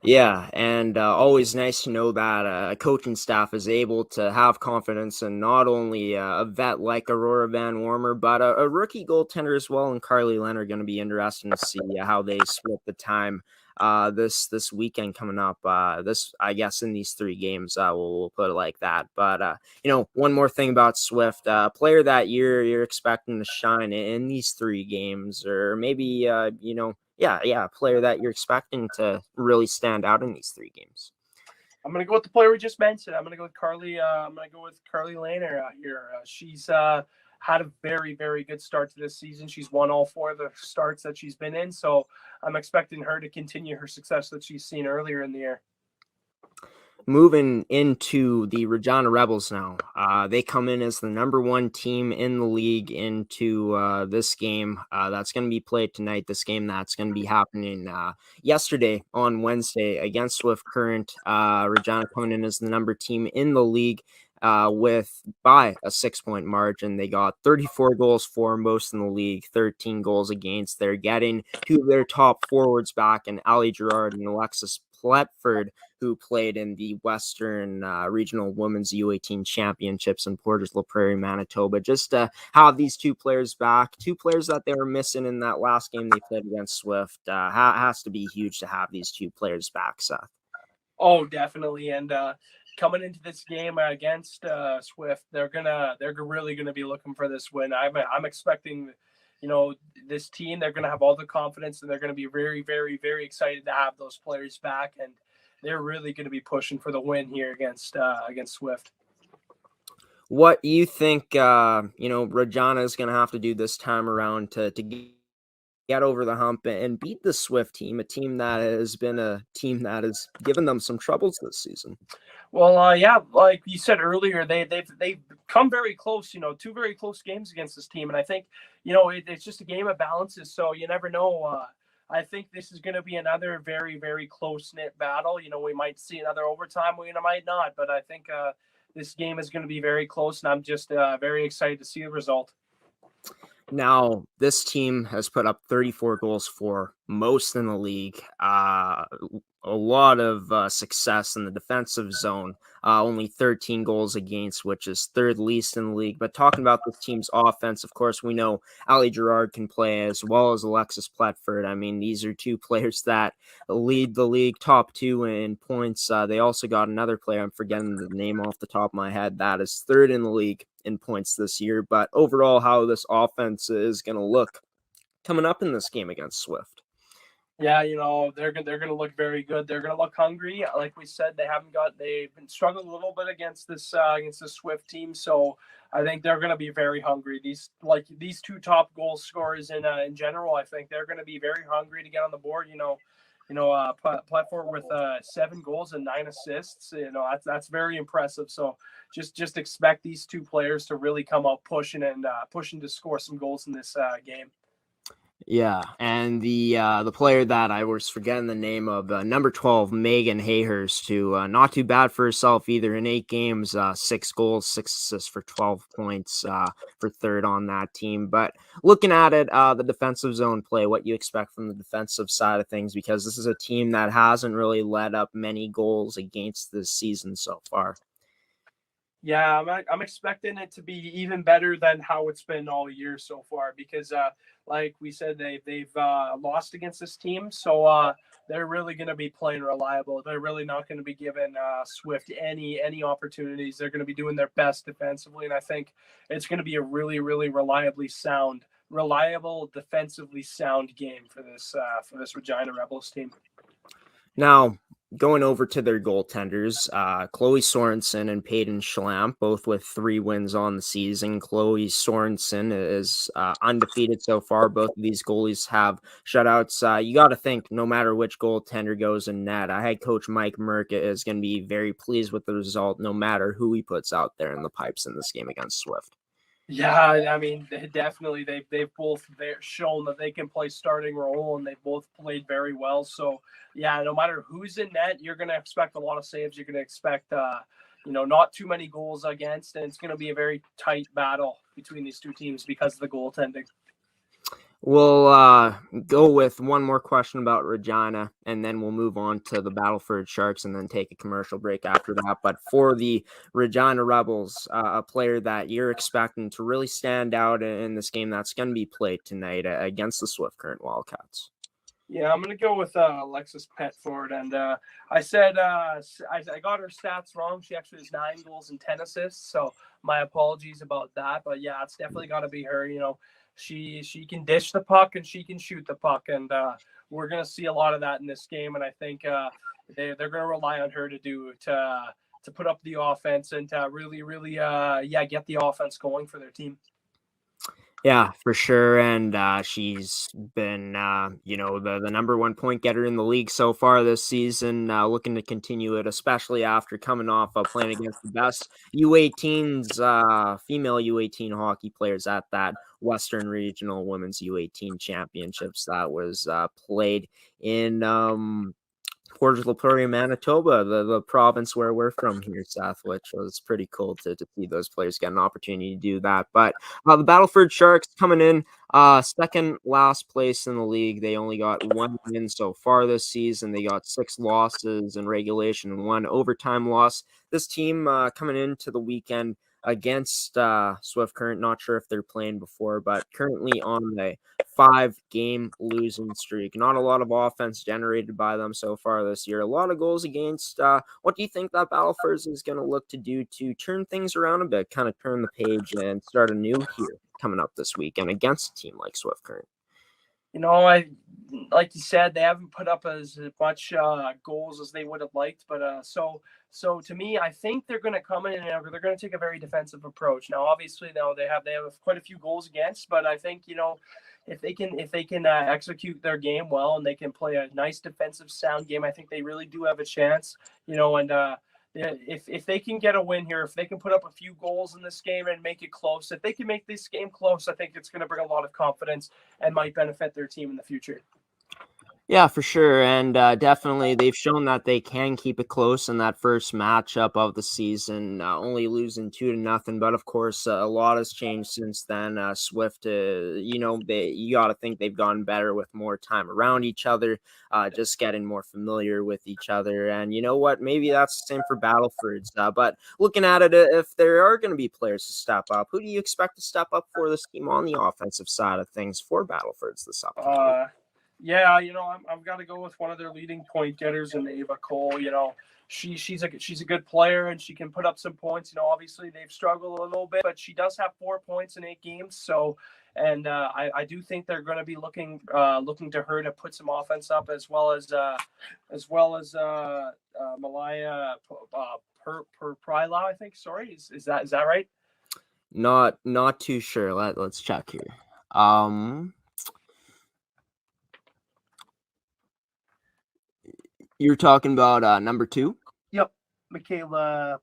Yeah, and always nice to know that a coaching staff is able to have confidence in not only a vet like Aurora Van Warmer, but a rookie goaltender as well. And Carly Leonard going to be interesting to see how they split the time this weekend coming up. I guess in these 3 games, we'll put it like that. But one more thing about Swift, player that you're expecting to shine in these 3 games, or maybe a player that you're expecting to really stand out in these 3 games. I'm going to go with the player we just mentioned. I'm going to go with Carly. I'm going to go with Carly Leonard here. She's had a very, very good start to this season. She's won all 4 of the starts that she's been in. So I'm expecting her to continue her success that she's seen earlier in the year. Moving into the Regina Rebels now. They come in as the number 1 team in the league into this game that's going to be played tonight. This game that's going to be happening yesterday on Wednesday against Swift Current. Regina coming in as the number team in the league by a 6-point margin. They got 34 goals for, most in the league, 13 goals against. They're getting 2 of their top forwards back in Ali Gerard and Alexis Pletford, who played in the Western Regional Women's U18 Championships in Portage La Prairie, Manitoba. Just to have these 2 players back, 2 players that they were missing in that last game they played against Swift, has to be huge to have these 2 players back, Seth. Oh, definitely. And coming into this game against Swift, they're really gonna be looking for this win. I'm expecting, this team, they're gonna have all the confidence, and they're gonna be very, very, very excited to have those players back, and they're really gonna be pushing for the win here against Swift. What do you think, Regina is gonna have to do this time around to get over the hump and beat the Swift team, a team that has given them some troubles this season? Well, like you said earlier, they've come very close. 2 very close games against this team, and I think it's just a game of balances. So you never know. I think this is going to be another very, very close knit battle. We might see another overtime, we might not, but I think this game is going to be very close, and I'm just very excited to see the result. Now, this team has put up 34 goals for, most in the league. A lot of success in the defensive zone. Only 13 goals against, which is 3rd least in the league. But talking about this team's offense, of course, we know Ali Gerard can play as well as Alexis Pletford. I mean, these are 2 players that lead the league top 2 in points. They also got another player, I'm forgetting the name off the top of my head, that is 3rd in the league in points this year. But overall, how this offense is going to look coming up in this game against Swift. Yeah, they're going to look very good. They're going to look hungry. Like we said, they've been struggling a little bit against this Swift team. So I think they're going to be very hungry. These 2 top goal scorers in general, I think they're going to be very hungry to get on the board. Pletford with 7 goals and 9 assists. That's very impressive. So just expect these 2 players to really come out pushing to score some goals in this game. Yeah, and the player that I was forgetting the name of, number 12, Megan Hayhurst, who not too bad for herself either. In 8 games, 6 goals, 6 assists for 12 points for third on that team. But looking at it, the defensive zone play, what you expect from the defensive side of things, because this is a team that hasn't really let up many goals against this season so far. Yeah, I'm expecting it to be even better than how it's been all year so far because, like we said, they've lost against this team, so they're really going to be playing reliable. They're really not going to be giving Swift any opportunities. They're going to be doing their best defensively, and I think it's going to be a really reliable, defensively sound game for this Regina Rebels team. Now, going over to their goaltenders, Chloe Sorensen and Peyton Schlamp, both with 3 wins on the season. Chloe Sorensen is undefeated so far. Both of these goalies have shutouts. You got to think, no matter which goaltender goes in net, head coach Mike Merck is going to be very pleased with the result, no matter who he puts out there in the pipes in this game against Swift. Yeah, I mean, definitely they've both shown that they can play starting role, and they've both played very well. So yeah, no matter who's in net, you're going to expect a lot of saves. You're going to expect not too many goals against, and it's going to be a very tight battle between these two teams because of the goaltending. We'll go with one more question about Regina, and then we'll move on to the Battlefords Sharks and then take a commercial break after that. But for the Regina Rebels, a player that you're expecting to really stand out in this game that's going to be played tonight against the Swift Current Wildcats. Yeah, I'm going to go with Alexis Petford. And I said I got her stats wrong. She actually has 9 goals and 10 assists. So my apologies about that. But yeah, it's definitely got to be her. She can dish the puck and she can shoot the puck. And we're going to see a lot of that in this game. And I think they're going to rely on her to put up the offense and to really, get the offense going for their team. Yeah, for sure. And she's been, the number 1 point getter in the league so far this season, looking to continue it, especially after coming off playing against the best U18s, female U18 hockey players at that Western Regional Women's U18 Championships that was played in Portage La Prairie, Manitoba, the province where we're from here, Seth, which was pretty cool to see those players get an opportunity to do that. But the Battlefords Sharks coming in second last place in the league. They only got 1 win so far this season. They got 6 losses in regulation and 1 overtime loss. This team coming into the weekend against Swift Current, not sure if they're playing before, but currently on a 5-game losing streak. Not a lot of offense generated by them so far this year. A lot of goals against. What do you think that Battlefords is going to look to do to turn things around a bit, kind of turn the page and start anew here coming up this weekend against a team like Swift Current? Like you said, they haven't put up as much goals as they would have liked, but so to me, I think they're going to come in and they're going to take a very defensive approach. Now, obviously, they have quite a few goals against, but I think if they can execute their game well and they can play a nice defensive sound game, I think they really do have a chance. If they can get a win here, if they can put up a few goals in this game and make it close, if they can make this game close, I think it's going to bring a lot of confidence and might benefit their team in the future. Yeah, for sure. And definitely they've shown that they can keep it close in that first matchup of the season, only losing 2-0. But of course, a lot has changed since then. Swift, you got to think they've gotten better with more time around each other, just getting more familiar with each other. And you know what? Maybe that's the same for Battlefords. But looking at it, if there are going to be players to step up, who do you expect to step up for this team on the offensive side of things for Battlefords this upcoming? Yeah, I've got to go with one of their leading point getters in Ava Cole. She's a good player and she can put up some points. Obviously they've struggled a little bit, but she does have 4 points in 8 games. So, and I do think they're going to be looking to her to put some offense up as well as Malaya Prila, I think. Sorry, is that right? Not too sure. Let's check here. You're talking about number 2? Yep, Michaela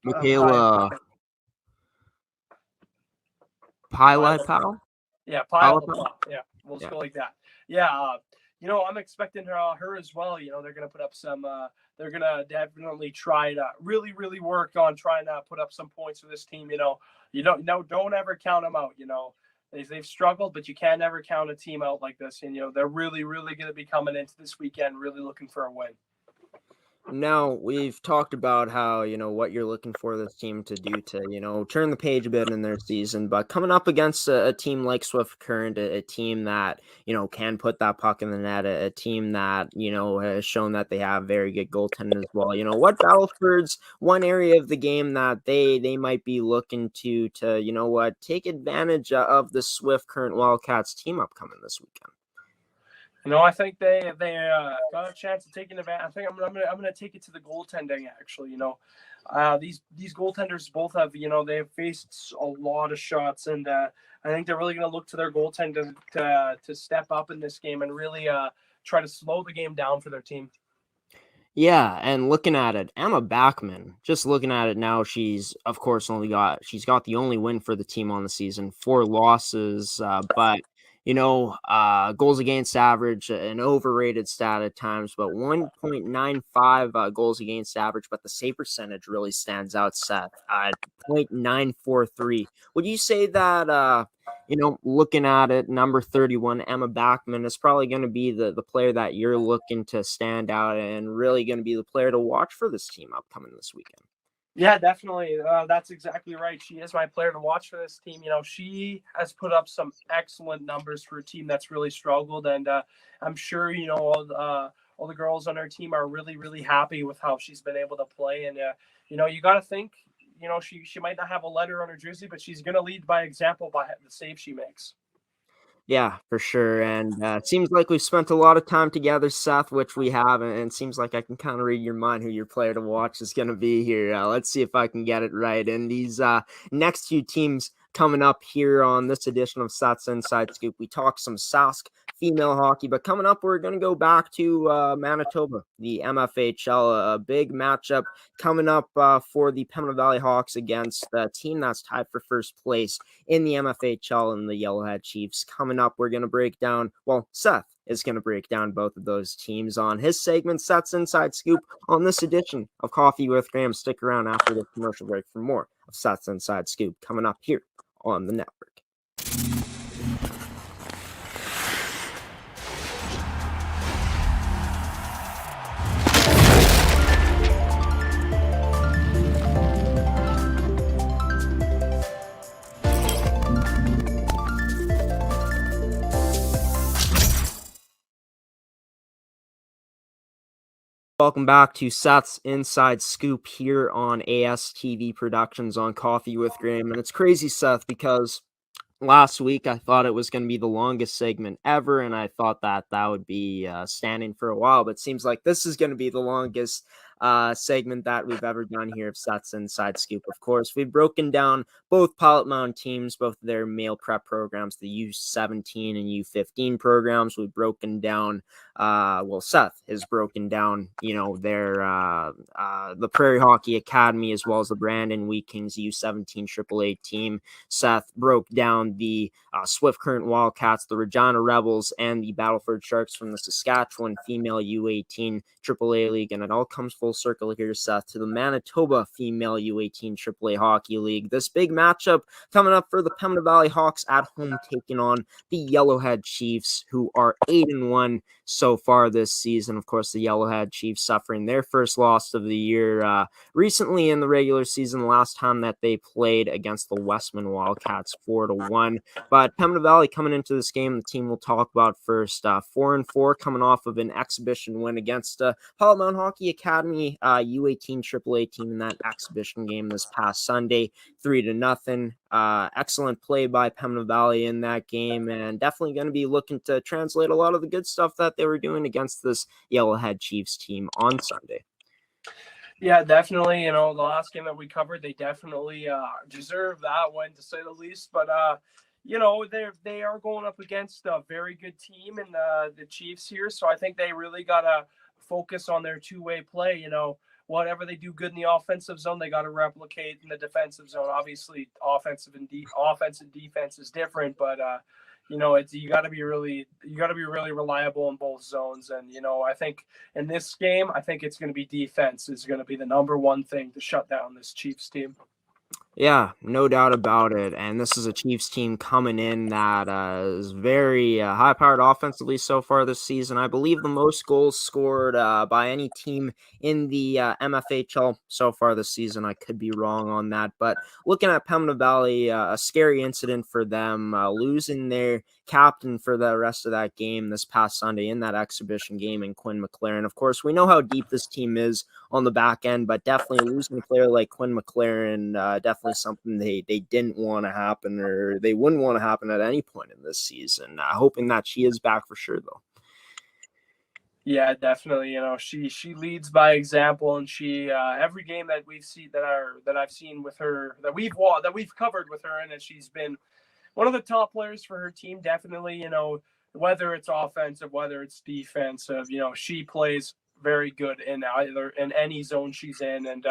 Pilot-Mound? Yeah, Pilot-Mound. Yeah, we'll just go like that. I'm expecting her as well. They're going to put up some. They're going to definitely try to really, really work on trying to put up some points for this team. Don't ever count them out. They've struggled, but you can't ever count a team out like this. And they're really, really going to be coming into this weekend really looking for a win. Now, we've talked about how, what you're looking for this team to do to, turn the page a bit in their season, but coming up against a team like Swift Current, a team that, can put that puck in the net, a team that, has shown that they have very good goaltending as well. What Battlefords, one area of the game that they might be looking to, take advantage of the Swift Current Wildcats team upcoming this weekend? I think they got a chance of taking advantage. I think I'm gonna take it to the goaltending. Actually, these goaltenders both have they have faced a lot of shots, and I think they're really gonna look to their goaltender to step up in this game and really try to slow the game down for their team. Yeah, and looking at it, Emma Backman, just looking at it now, she's of course she's got the only win for the team on the season, 4 losses, but goals against average, an overrated stat at times, but 1.95 goals against average, but the save percentage really stands out, Seth, 0.943. Would you say that, looking at it, number 31, Emma Backman, is probably going to be the player that you're looking to stand out and really going to be the player to watch for this team upcoming this weekend? Yeah, definitely. That's exactly right. She is my player to watch for this team. She has put up some excellent numbers for a team that's really struggled, and I'm sure all the girls on her team are really, really happy with how she's been able to play. And you got to think, she might not have a letter on her jersey, but she's going to lead by example by the save she makes. Yeah, for sure. And it seems like we've spent a lot of time together, Seth, which we have. And it seems like I can kind of read your mind who your player to watch is going to be here. Let's see if I can get it right. And these next few teams coming up here on this edition of Seth's Inside Scoop, we talk some Sask female hockey, but coming up, we're going to go back to Manitoba, the MFHL, a big matchup coming up for the Pembina Valley Hawks against a team that's tied for first place in the MFHL and the Yellowhead Chiefs. Coming up, we're going to break down, Seth is going to break down both of those teams on his segment, Seth's Inside Scoop, on this edition of Coffee with Graeme. Stick around after the commercial break for more of Seth's Inside Scoop coming up here on the network. Welcome back to Seth's Inside Scoop here on ASTV Productions on Coffee with Graeme. And it's crazy, Seth, because last week I thought it was going to be the longest segment ever, and I thought that would be standing for a while, but it seems like this is going to be the longest segment that we've ever done here of Seth's Inside Scoop. Of course, we've broken down both Pilot-Mound teams, both their male prep programs, the U17 and U15 programs. We've broken down, Seth has broken down, their the Prairie Hockey Academy as well as the Brandon Wheat Kings U17 AAA team. Seth broke down the Swift Current Wildcats, the Regina Rebels, and the Battlefords Sharks from the Saskatchewan female U18 AAA League, and it all comes full circle here, Seth, to the Manitoba female U18 AAA Hockey League. This big matchup coming up for the Pembina Valley Hawks at home, taking on the Yellowhead Chiefs, who are 8-1 so far this season. Of course, the Yellowhead Chiefs suffering their first loss of the year recently in the regular season, the last time that they played against the Westman Wildcats 4-1. But Pembina Valley coming into this game, the team we'll talk about first, 4-4, coming off of an exhibition win against Pilot-Mound Hockey Academy U18 AAA team in that exhibition game this past Sunday, 3-0. Excellent play by Pembina Valley in that game, and definitely going to be looking to translate a lot of the good stuff that they were doing against this Yellowhead Chiefs team on Sunday. Yeah, definitely. The last game that we covered, they definitely deserve that one, to say the least. But they are going up against a very good team in the Chiefs here, so I think they really gotta focus on their two-way play. Whatever they do good in the offensive zone, they got to replicate in the defensive zone. Obviously, offensive and defense is different, but you got to be really reliable in both zones. And I think in this game, I think it's going to be defense is going to be the number one thing to shut down this Chiefs team. Yeah, no doubt about it. And this is a Chiefs team coming in that is very high-powered offensively so far this season. I believe the most goals scored by any team in the MFHL so far this season. I could be wrong on that. But looking at Pembina Valley, a scary incident for them, losing their captain for the rest of that game this past Sunday in that exhibition game in Quinn McLaren. Of course, we know how deep this team is on the back end, but definitely losing a player like Quinn McLaren, definitely something they didn't want to happen, or they wouldn't want to happen at any point in this season. Hoping that she is back for sure, though. Yeah, definitely. She leads by example, and she every game that we've seen that I've seen with her that we've covered with her, and she's been one of the top players for her team. Definitely, whether it's offensive, whether it's defensive, she plays very good in any zone she's in. And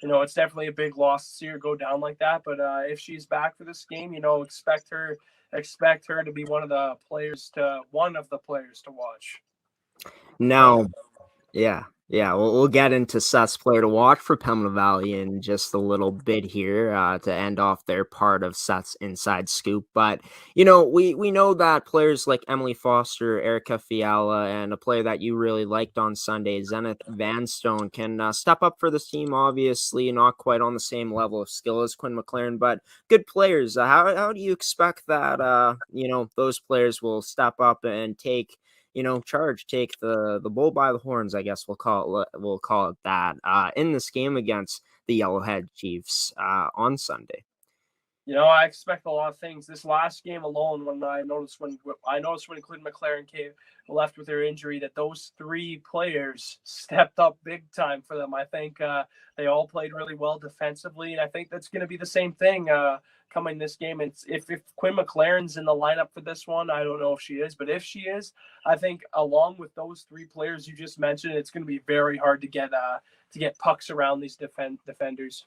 it's definitely a big loss to see her go down like that. But if she's back for this game, expect her to be one of the players to watch. Now, yeah. We'll get into Seth's player to watch for Pembina Valley in just a little bit here to end off their part of Seth's inside scoop. But, we know that players like Emily Foster, Erica Fiala, and a player that you really liked on Sunday, Zenith Vanstone, can step up for this team. Obviously, not quite on the same level of skill as Quinn McLaren, but good players. How do you expect that, those players will step up and take take the bull by the horns, I guess we'll call it that, in this game against the Yellowhead Chiefs on Sunday? I expect a lot of things. This last game alone, when I noticed when Quinn McLaren left with her injury, that those three players stepped up big time for them. I think they all played really well defensively, and I think that's going to be the same thing coming this game. And if Quinn McLaren's in the lineup for this one, I don't know if she is, but if she is, I think along with those three players you just mentioned, it's going to be very hard to get pucks around these defenders.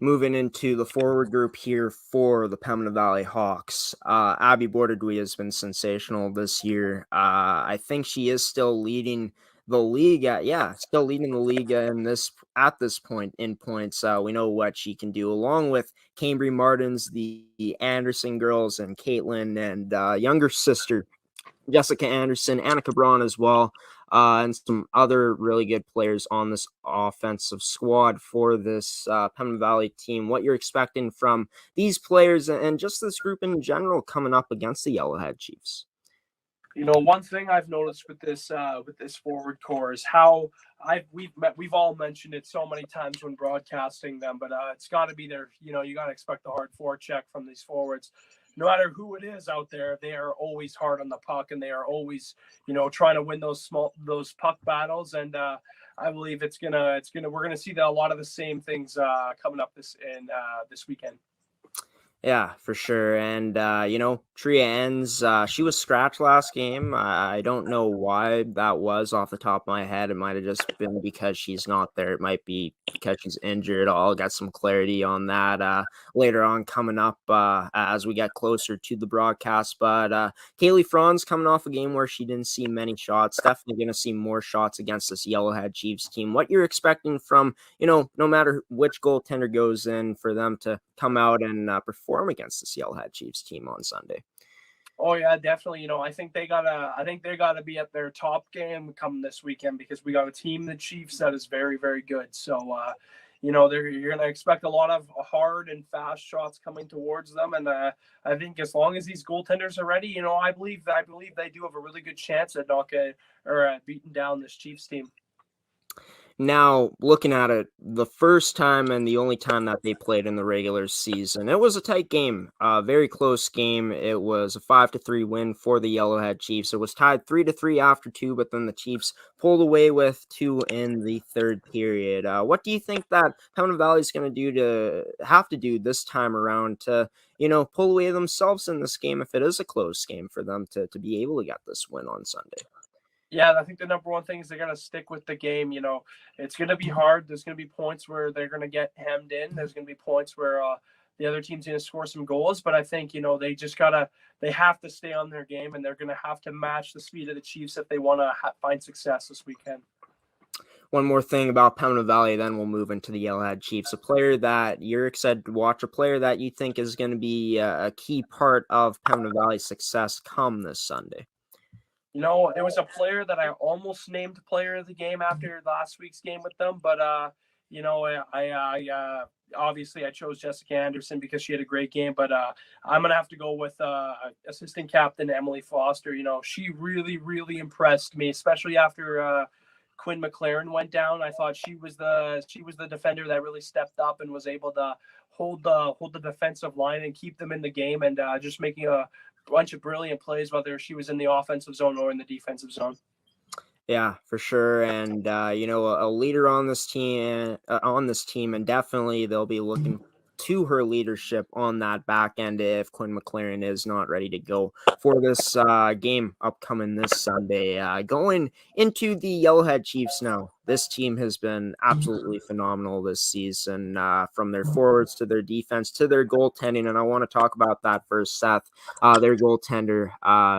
Moving into the forward group here for the Pembina Valley Hawks, Abby Borderdui has been sensational this year. I think she is still leading the league at this point in points. We know what she can do, along with Cambry Martins, the Anderson girls, and Caitlin, and younger sister Jessica Anderson, Annika Braun as well, and some other really good players on this offensive squad for this Pembina Valley team. What you're expecting from these players and just this group in general coming up against the Yellowhead Chiefs? One thing I've noticed with this forward core is how we've all mentioned it so many times when broadcasting them, but it's got to be there. You got to expect a hard forecheck from these forwards. No matter who it is out there, they are always hard on the puck, and they are always, trying to win those puck battles. And I believe we're gonna see a lot of the same things coming up this weekend. Yeah, for sure. And, Tria Enns, she was scratched last game. I don't know why that was off the top of my head. It might have just been because she's not there. It might be because she's injured. I'll get some clarity on that later on coming up as we get closer to the broadcast. But Kaylee Franz coming off a game where she didn't see many shots. Definitely going to see more shots against this Yellowhead Chiefs team. What you're expecting from, no matter which goaltender goes in, for them to come out and perform against this Yellowhead Chiefs team on Sunday? Oh yeah, definitely. I think they gotta be at their top game coming this weekend, because we got a team, the Chiefs, that is very, very good. So you're gonna expect a lot of hard and fast shots coming towards them, and I think as long as these goaltenders are ready, I believe they do have a really good chance at beating down this Chiefs team. Now, looking at it, the first time and the only time that they played in the regular season, it was a tight game, a very close game. It was a 5-3 win for the Yellowhead Chiefs. It was tied 3-3 after 2, but then the Chiefs pulled away with 2 in the third period. What do you think that Pembina Valley is going to have to do this time around to, pull away themselves in this game if it is a close game for them to be able to get this win on Sunday? Yeah, I think the number one thing is they're going to stick with the game. It's going to be hard. There's going to be points where they're going to get hemmed in. There's going to be points where the other team's going to score some goals. But I think, they have to stay on their game, and they're going to have to match the speed of the Chiefs if they want to find success this weekend. One more thing about Pembina Valley, then we'll move into the Yellowhead Chiefs. A player that you're excited to watch, a player that you think is going to be a key part of Pembina Valley's success come this Sunday. There was a player that I almost named player of the game after last week's game with them, but I obviously I chose Jessica Anderson because she had a great game, but I'm gonna have to go with assistant captain Emily Foster. She really, really impressed me, especially after Quinn McLaren went down. I thought she was the defender that really stepped up and was able to hold the defensive line and keep them in the game, and just making a bunch of brilliant plays, whether she was in the offensive zone or in the defensive zone. Yeah, for sure. And a leader on this team, and definitely they'll be looking to her leadership on that back end if Quinn McLaren is not ready to go for this game upcoming this Sunday. Going into the Yellowhead Chiefs now. This team has been absolutely phenomenal this season, from their forwards to their defense to their goaltending. And I want to talk about that first, Seth. Their goaltender,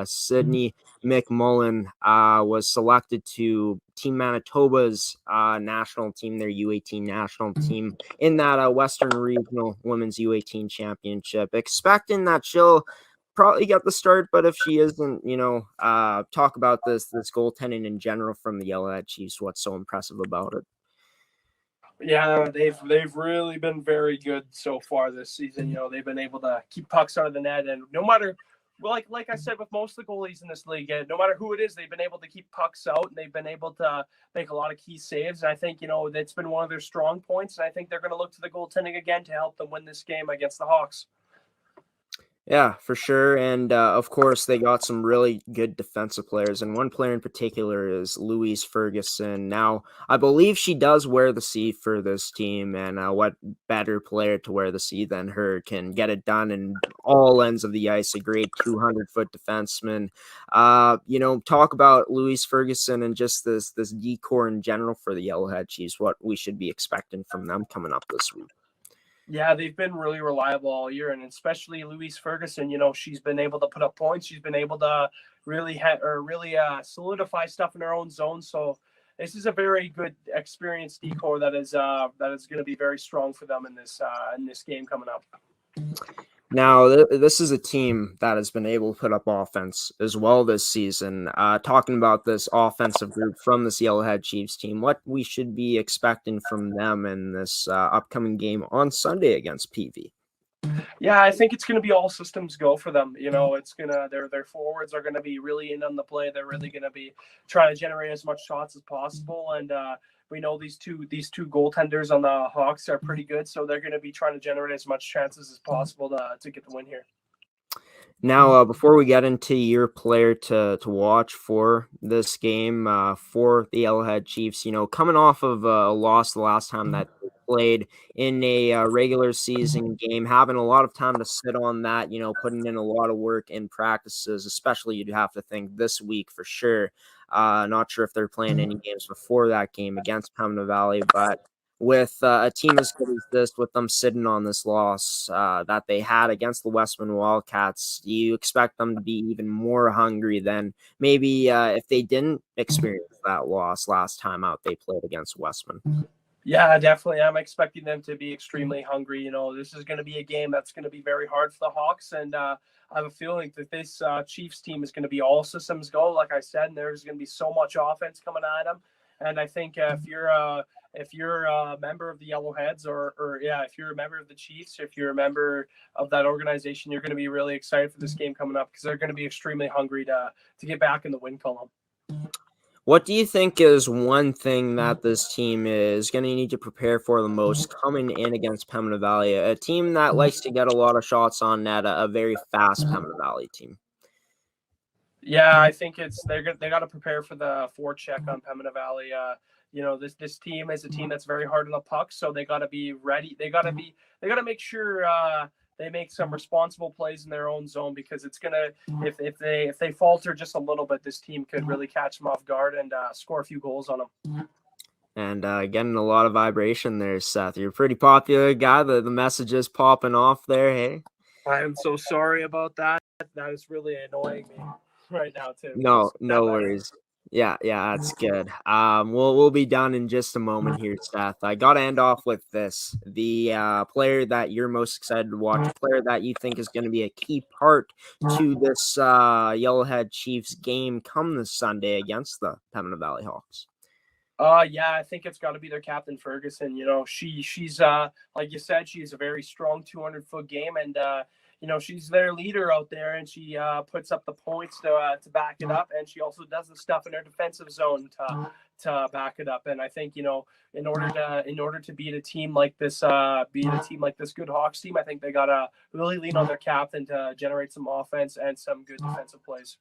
Sydney McMullen, was selected to Team Manitoba's national team, their U18 national team, in that Western Regional Women's U18 Championship. Expecting that she'll probably get the start, but if she isn't, talk about this goaltending in general from the Yellowhead Chiefs. What's so impressive about it? Yeah, they've really been very good so far this season. They've been able to keep pucks out of the net, and no matter, like I said, with most of the goalies in this league, no matter who it is, they've been able to keep pucks out, and they've been able to make a lot of key saves. And I think that's been one of their strong points, and I think they're going to look to the goaltending again to help them win this game against the Hawks. Yeah, for sure. And of course, they got some really good defensive players. And one player in particular is Louise Ferguson. Now, I believe she does wear the C for this team. And what better player to wear the C than her can get it done in all ends of the ice. A great 200-foot defenseman. Talk about Louise Ferguson and just this decor in general for the Yellowhead Chiefs, what we should be expecting from them coming up this week. Yeah, they've been really reliable all year, and especially Louise Ferguson. She's been able to put up points. She's been able to really solidify stuff in her own zone. So this is a very good experienced decor that is going to be very strong for them in this game coming up. Now, this is a team that has been able to put up offense as well this season. Talking about this offensive group from this Yellowhead Chiefs team, what we should be expecting from them in this upcoming game on Sunday against PV. Yeah, I think it's going to be all systems go for them. It's their forwards are going to be really in on the play. They're really going to be trying to generate as much shots as possible, and we know these two goaltenders on the Hawks are pretty good, so they're going to be trying to generate as much chances as possible to get the win here. Now, before we get into your player to watch for this game for the Yellowhead Chiefs, coming off of a loss the last time that they played in a regular season game, having a lot of time to sit on that, putting in a lot of work in practices, especially you'd have to think this week for sure. Not sure if they're playing any games before that game against Pembina Valley, but with a team as good as this, with them sitting on this loss that they had against the Westman Wildcats, do you expect them to be even more hungry than maybe if they didn't experience that loss last time out they played against Westman? Yeah, definitely. I'm expecting them to be extremely hungry. This is going to be a game that's going to be very hard for the Hawks, and I have a feeling that this Chiefs team is going to be all systems go, like I said, and there's going to be so much offense coming at them. And I think if you're a member of the Yellowheads if you're a member of the Chiefs, if you're a member of that organization, you're going to be really excited for this game coming up because they're going to be extremely hungry to get back in the win column. What do you think is one thing that this team is going to need to prepare for the most coming in against Pembina Valley, a team that likes to get a lot of shots on net, a very fast Pembina Valley team? Yeah, I think they got to prepare for the forecheck on Pembina Valley. This team is a team that's very hard on the puck, so they got to be ready. They got to make sure they make some responsible plays in their own zone, because it's gonna, if they falter just a little bit, this team could really catch them off guard and score a few goals on them. And getting a lot of vibration there, Seth. You're a pretty popular guy. The messages popping off there, hey? I am so sorry about that. That is really annoying me right now too. No worries. Yeah, that's good. We'll be done in just a moment here, Seth. I gotta end off with this. The player that you're most excited to watch, a player that you think is gonna be a key part to this Yellowhead Chiefs game come this Sunday against the Pembina Valley Hawks. Yeah, I think it's got to be their captain, Ferguson. You know, she's like you said, she's a very strong 200-foot game, and you know, she's their leader out there, and she puts up the points to back it up, and she also does the stuff in her defensive zone to back it up. And I think, you know, in order to beat a team like this, good Hawks team, I think they gotta really lean on their captain to generate some offense and some good defensive plays.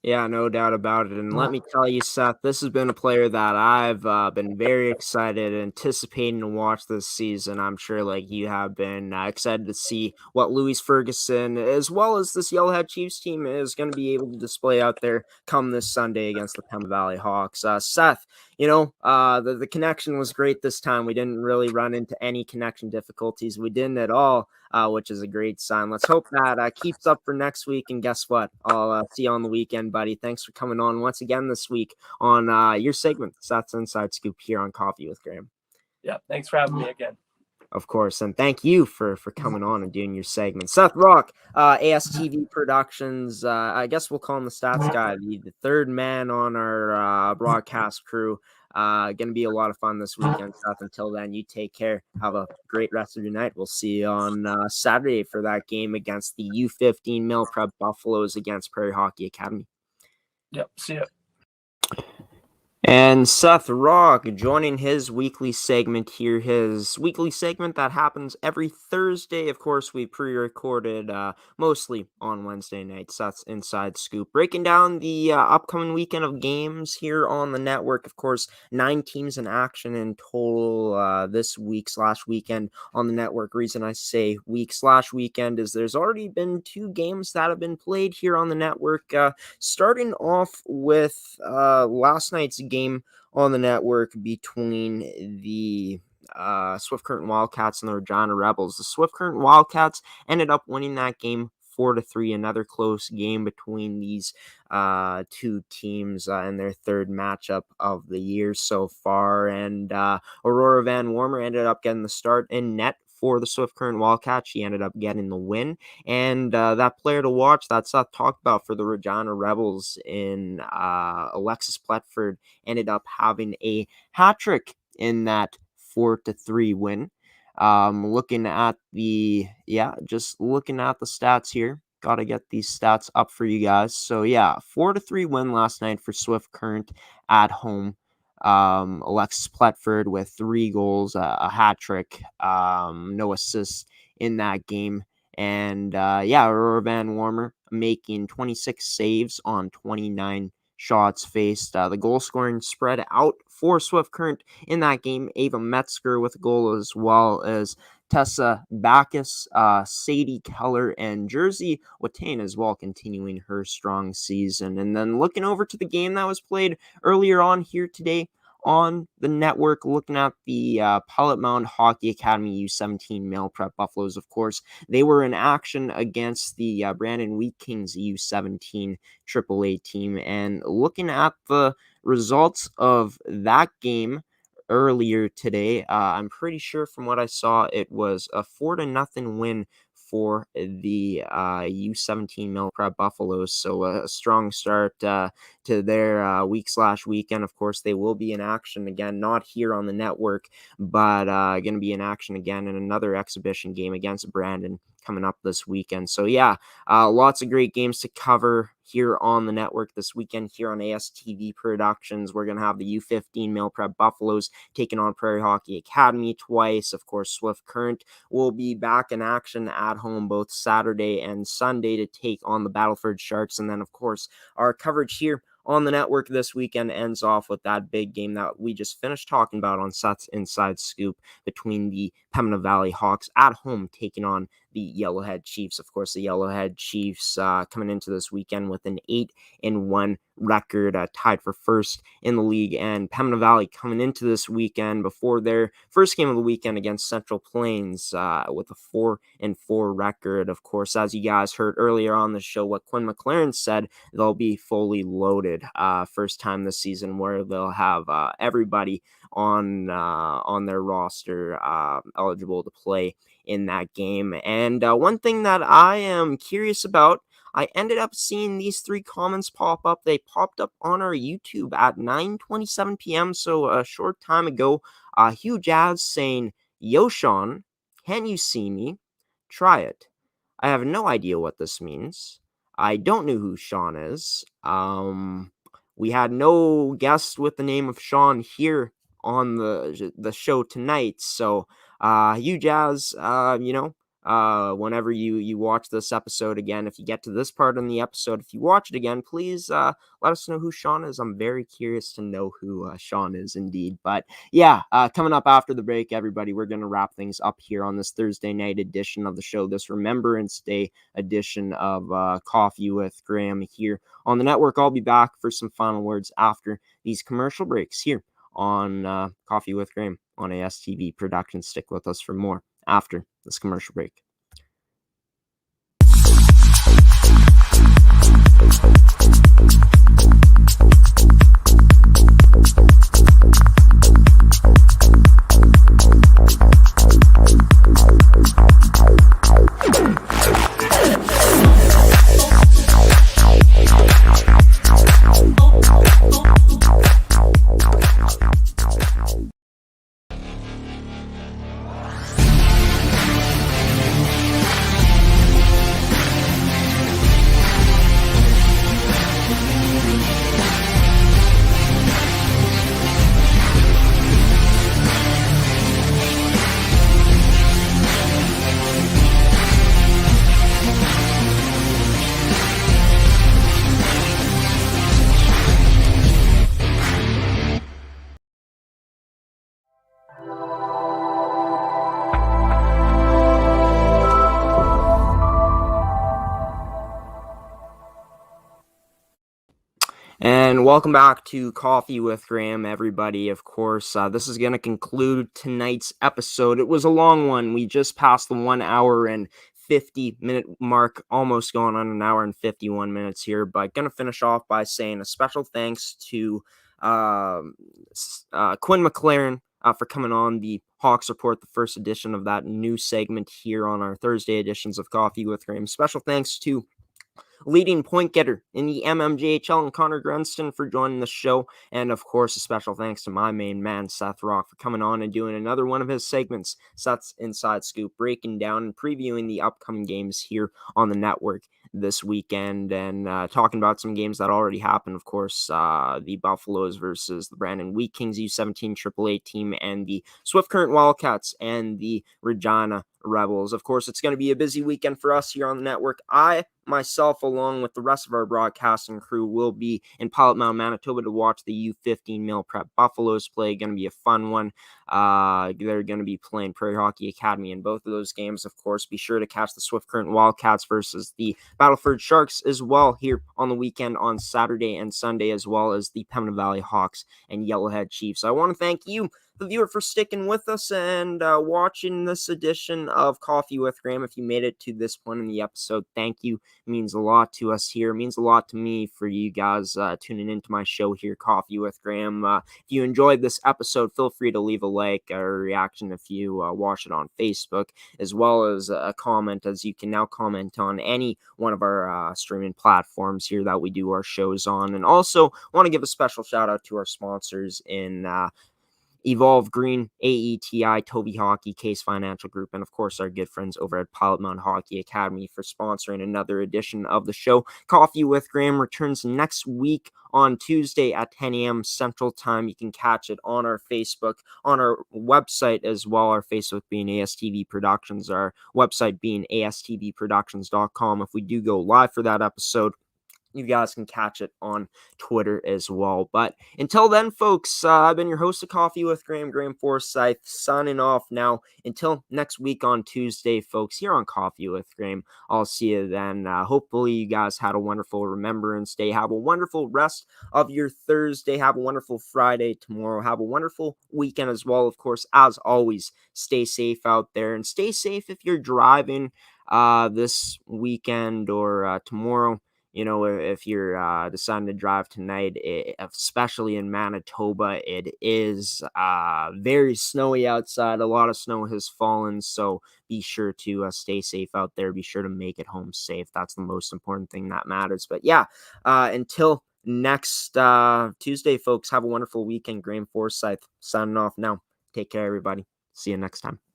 Yeah, no doubt about it. And let me tell you, Seth, this has been a player that I've been very excited, anticipating to watch this season. I'm sure, like you have been, excited to see what Louis Ferguson, as well as this Yellowhead Chiefs team, is going to be able to display out there come this Sunday against the Pembina Valley Hawks. Seth, you know, the connection was great this time. We didn't really run into any connection difficulties. We didn't at all, which is a great sign. Let's hope that keeps up for next week. And guess what? I'll see you on the weekend, buddy. Thanks for coming on once again this week on your segment, Seth's Inside Scoop, here on Coffee with Graeme. Yeah, thanks for having me again. Of course, and thank you for coming on and doing your segment. Seth Rach, ASTV Productions, I guess we'll call him the stats guy, the third man on our broadcast crew. Going to be a lot of fun this weekend, Seth. Until then, you take care. Have a great rest of your night. We'll see you on Saturday for that game against the U15 Mill Prep Buffaloes against Prairie Hockey Academy. Yep, see ya. And Seth Rach joining his weekly segment here, his weekly segment that happens every Thursday. Of course, we pre-recorded mostly on Wednesday night. Seth's Inside Scoop, breaking down the upcoming weekend of games here on the network. Of course, 9 teams in action in total this week/weekend on the network. Reason I say week/weekend is there's already been 2 games that have been played here on the network. Starting off with last night's game on the network between the Swift Current Wildcats and the Regina Rebels. The Swift Current Wildcats ended up winning that game 4-3. Another close game between these 2 teams in their third matchup of the year so far. And Aurora Van Warmer ended up getting the start in net for the Swift Current Wildcats. She ended up getting the win. And that player to watch that Seth talked about for the Regina Rebels in Alexis Pletford ended up having a hat trick in that 4-3 win. Looking at the stats here. Got to get these stats up for you guys. So yeah, 4-3 win last night for Swift Current at home. Alexis Pletford with 3 goals, a hat trick, no assists in that game. And Aurora Van Warmer making 26 saves on 29 shots faced. The goal scoring spread out for Swift Current in that game. Ava Metzger with a goal, as well as Tessa Backus, Sadie Keller, and Jersey Watain as well, continuing her strong season. And then looking over to the game that was played earlier on here today on the network, looking at the Pilot-Mound Hockey-Academy U17 Male Prep Buffaloes. Of course, they were in action against the Brandon Wheat Kings U17 AAA team. And looking at the results of that game earlier today, I'm pretty sure from what I saw, it was a 4-0 win for the U17 Mill Prep Buffaloes. So a strong start to their week/weekend. Of course, they will be in action again, not here on the network, but going to be in action again in another exhibition game against Brandon coming up this weekend. So yeah, lots of great games to cover here on the network this weekend here on ASTV Productions. We're going to have the U15 Mill Prep Buffaloes taking on Prairie Hockey Academy twice. Of course, Swift Current will be back in action at home both Saturday and Sunday to take on the Battlefords Sharks. And then, of course, our coverage here on the network this weekend ends off with that big game that we just finished talking about on Seth's Inside Scoop between the Pembina Valley Hawks at home taking on the Yellowhead Chiefs. Of course, the Yellowhead Chiefs coming into this weekend with an 8-1 record, tied for first in the league, and Pembina Valley coming into this weekend before their first game of the weekend against Central Plains with a 4-4 record. Of course, as you guys heard earlier on the show, what Quinn McLaren said, they'll be fully loaded first time this season, where they'll have everybody on their roster eligible to play in that game. And one thing that I am curious about, I ended up seeing these three comments pop up. They popped up on our YouTube at 9:27 p.m. So a short time ago. Hugh Jazz saying, "Yo, Sean, can you see me? Try it." I have no idea what this means. I don't know who Sean is. We had no guest with the name of Sean here on the show tonight. So, Hugh Jazz, whenever you watch this episode again, if you get to this part in the episode, if you watch it again, please let us know who Sean is. I'm very curious to know who Sean is indeed. But yeah, coming up after the break, everybody, we're going to wrap things up here on this Thursday night edition of the show, this Remembrance Day edition of Coffee with Graeme here on the network. I'll be back for some final words after these commercial breaks here on Coffee with Graeme on ASTV Productions. Stick with us for more after this commercial break. And welcome back to Coffee with Graeme, everybody. Of course, this is going to conclude tonight's episode. It was a long one. We just passed the 1 hour and 50-minute mark, almost going on an hour and 51 minutes here. But going to finish off by saying a special thanks to Quinn McLaren for coming on the Hawks Report, the first edition of that new segment here on our Thursday editions of Coffee with Graeme. Special thanks to leading point getter in the MMJHL and Conner Grunsten for joining the show. And of course, a special thanks to my main man, Seth Rach, for coming on and doing another one of his segments, Seth's Inside Scoop, breaking down and previewing the upcoming games here on the network this weekend and talking about some games that already happened. Of course, the Buffaloes versus the Brandon Wheat Kings U17 AAA team, and the Swift Current Wildcats and the Regina Rebels. Of course, it's going to be a busy weekend for us here on the network. I myself, along with the rest of our broadcasting crew, will be in Pilot-Mound, Manitoba to watch the U15 Meal Prep Buffaloes play. Going to be a fun one. They're going to be playing Prairie Hockey Academy in both of those games. Of course, be sure to catch the Swift Current Wildcats versus the Battlefords Sharks as well here on the weekend on Saturday and Sunday, as well as the Pembina Valley Hawks and Yellowhead Chiefs. I want to thank you, the viewer, for sticking with us and watching this edition of Coffee with Graeme. If you made it to this point in the episode, thank you. It means a lot to us here. It means a lot to me for you guys tuning into my show here, Coffee with Graeme. If you enjoyed this episode, feel free to leave a like or a reaction if you watch it on Facebook, as well as a comment, as you can now comment on any one of our streaming platforms here that we do our shows on. And also want to give a special shout out to our sponsors in Evolve Green, AETI, Toby Hockey, Case Financial Group, and of course our good friends over at Pilot-Mound Hockey Academy for sponsoring another edition of the show. Coffee with Graeme returns next week on Tuesday at 10 a.m. Central Time. You can catch it on our Facebook, on our website as well. Our Facebook being ASTV Productions, our website being astvproductions.com. If we do go live for that episode, you guys can catch it on Twitter as well. But until then, folks, I've been your host of Coffee with Graeme Forsyth, signing off now. Until next week on Tuesday, folks, here on Coffee with Graeme. I'll see you then. Hopefully you guys had a wonderful Remembrance Day. Have a wonderful rest of your Thursday. Have a wonderful Friday tomorrow. Have a wonderful weekend as well. Of course, as always, stay safe out there, and stay safe if you're driving this weekend or tomorrow. You know, if you're deciding to drive tonight, especially in Manitoba, it is very snowy outside. A lot of snow has fallen, so be sure to stay safe out there. Be sure to make it home safe. That's the most important thing that matters. But yeah, until next Tuesday, folks, have a wonderful weekend. Graeme Forsyth signing off now. Take care, everybody. See you next time.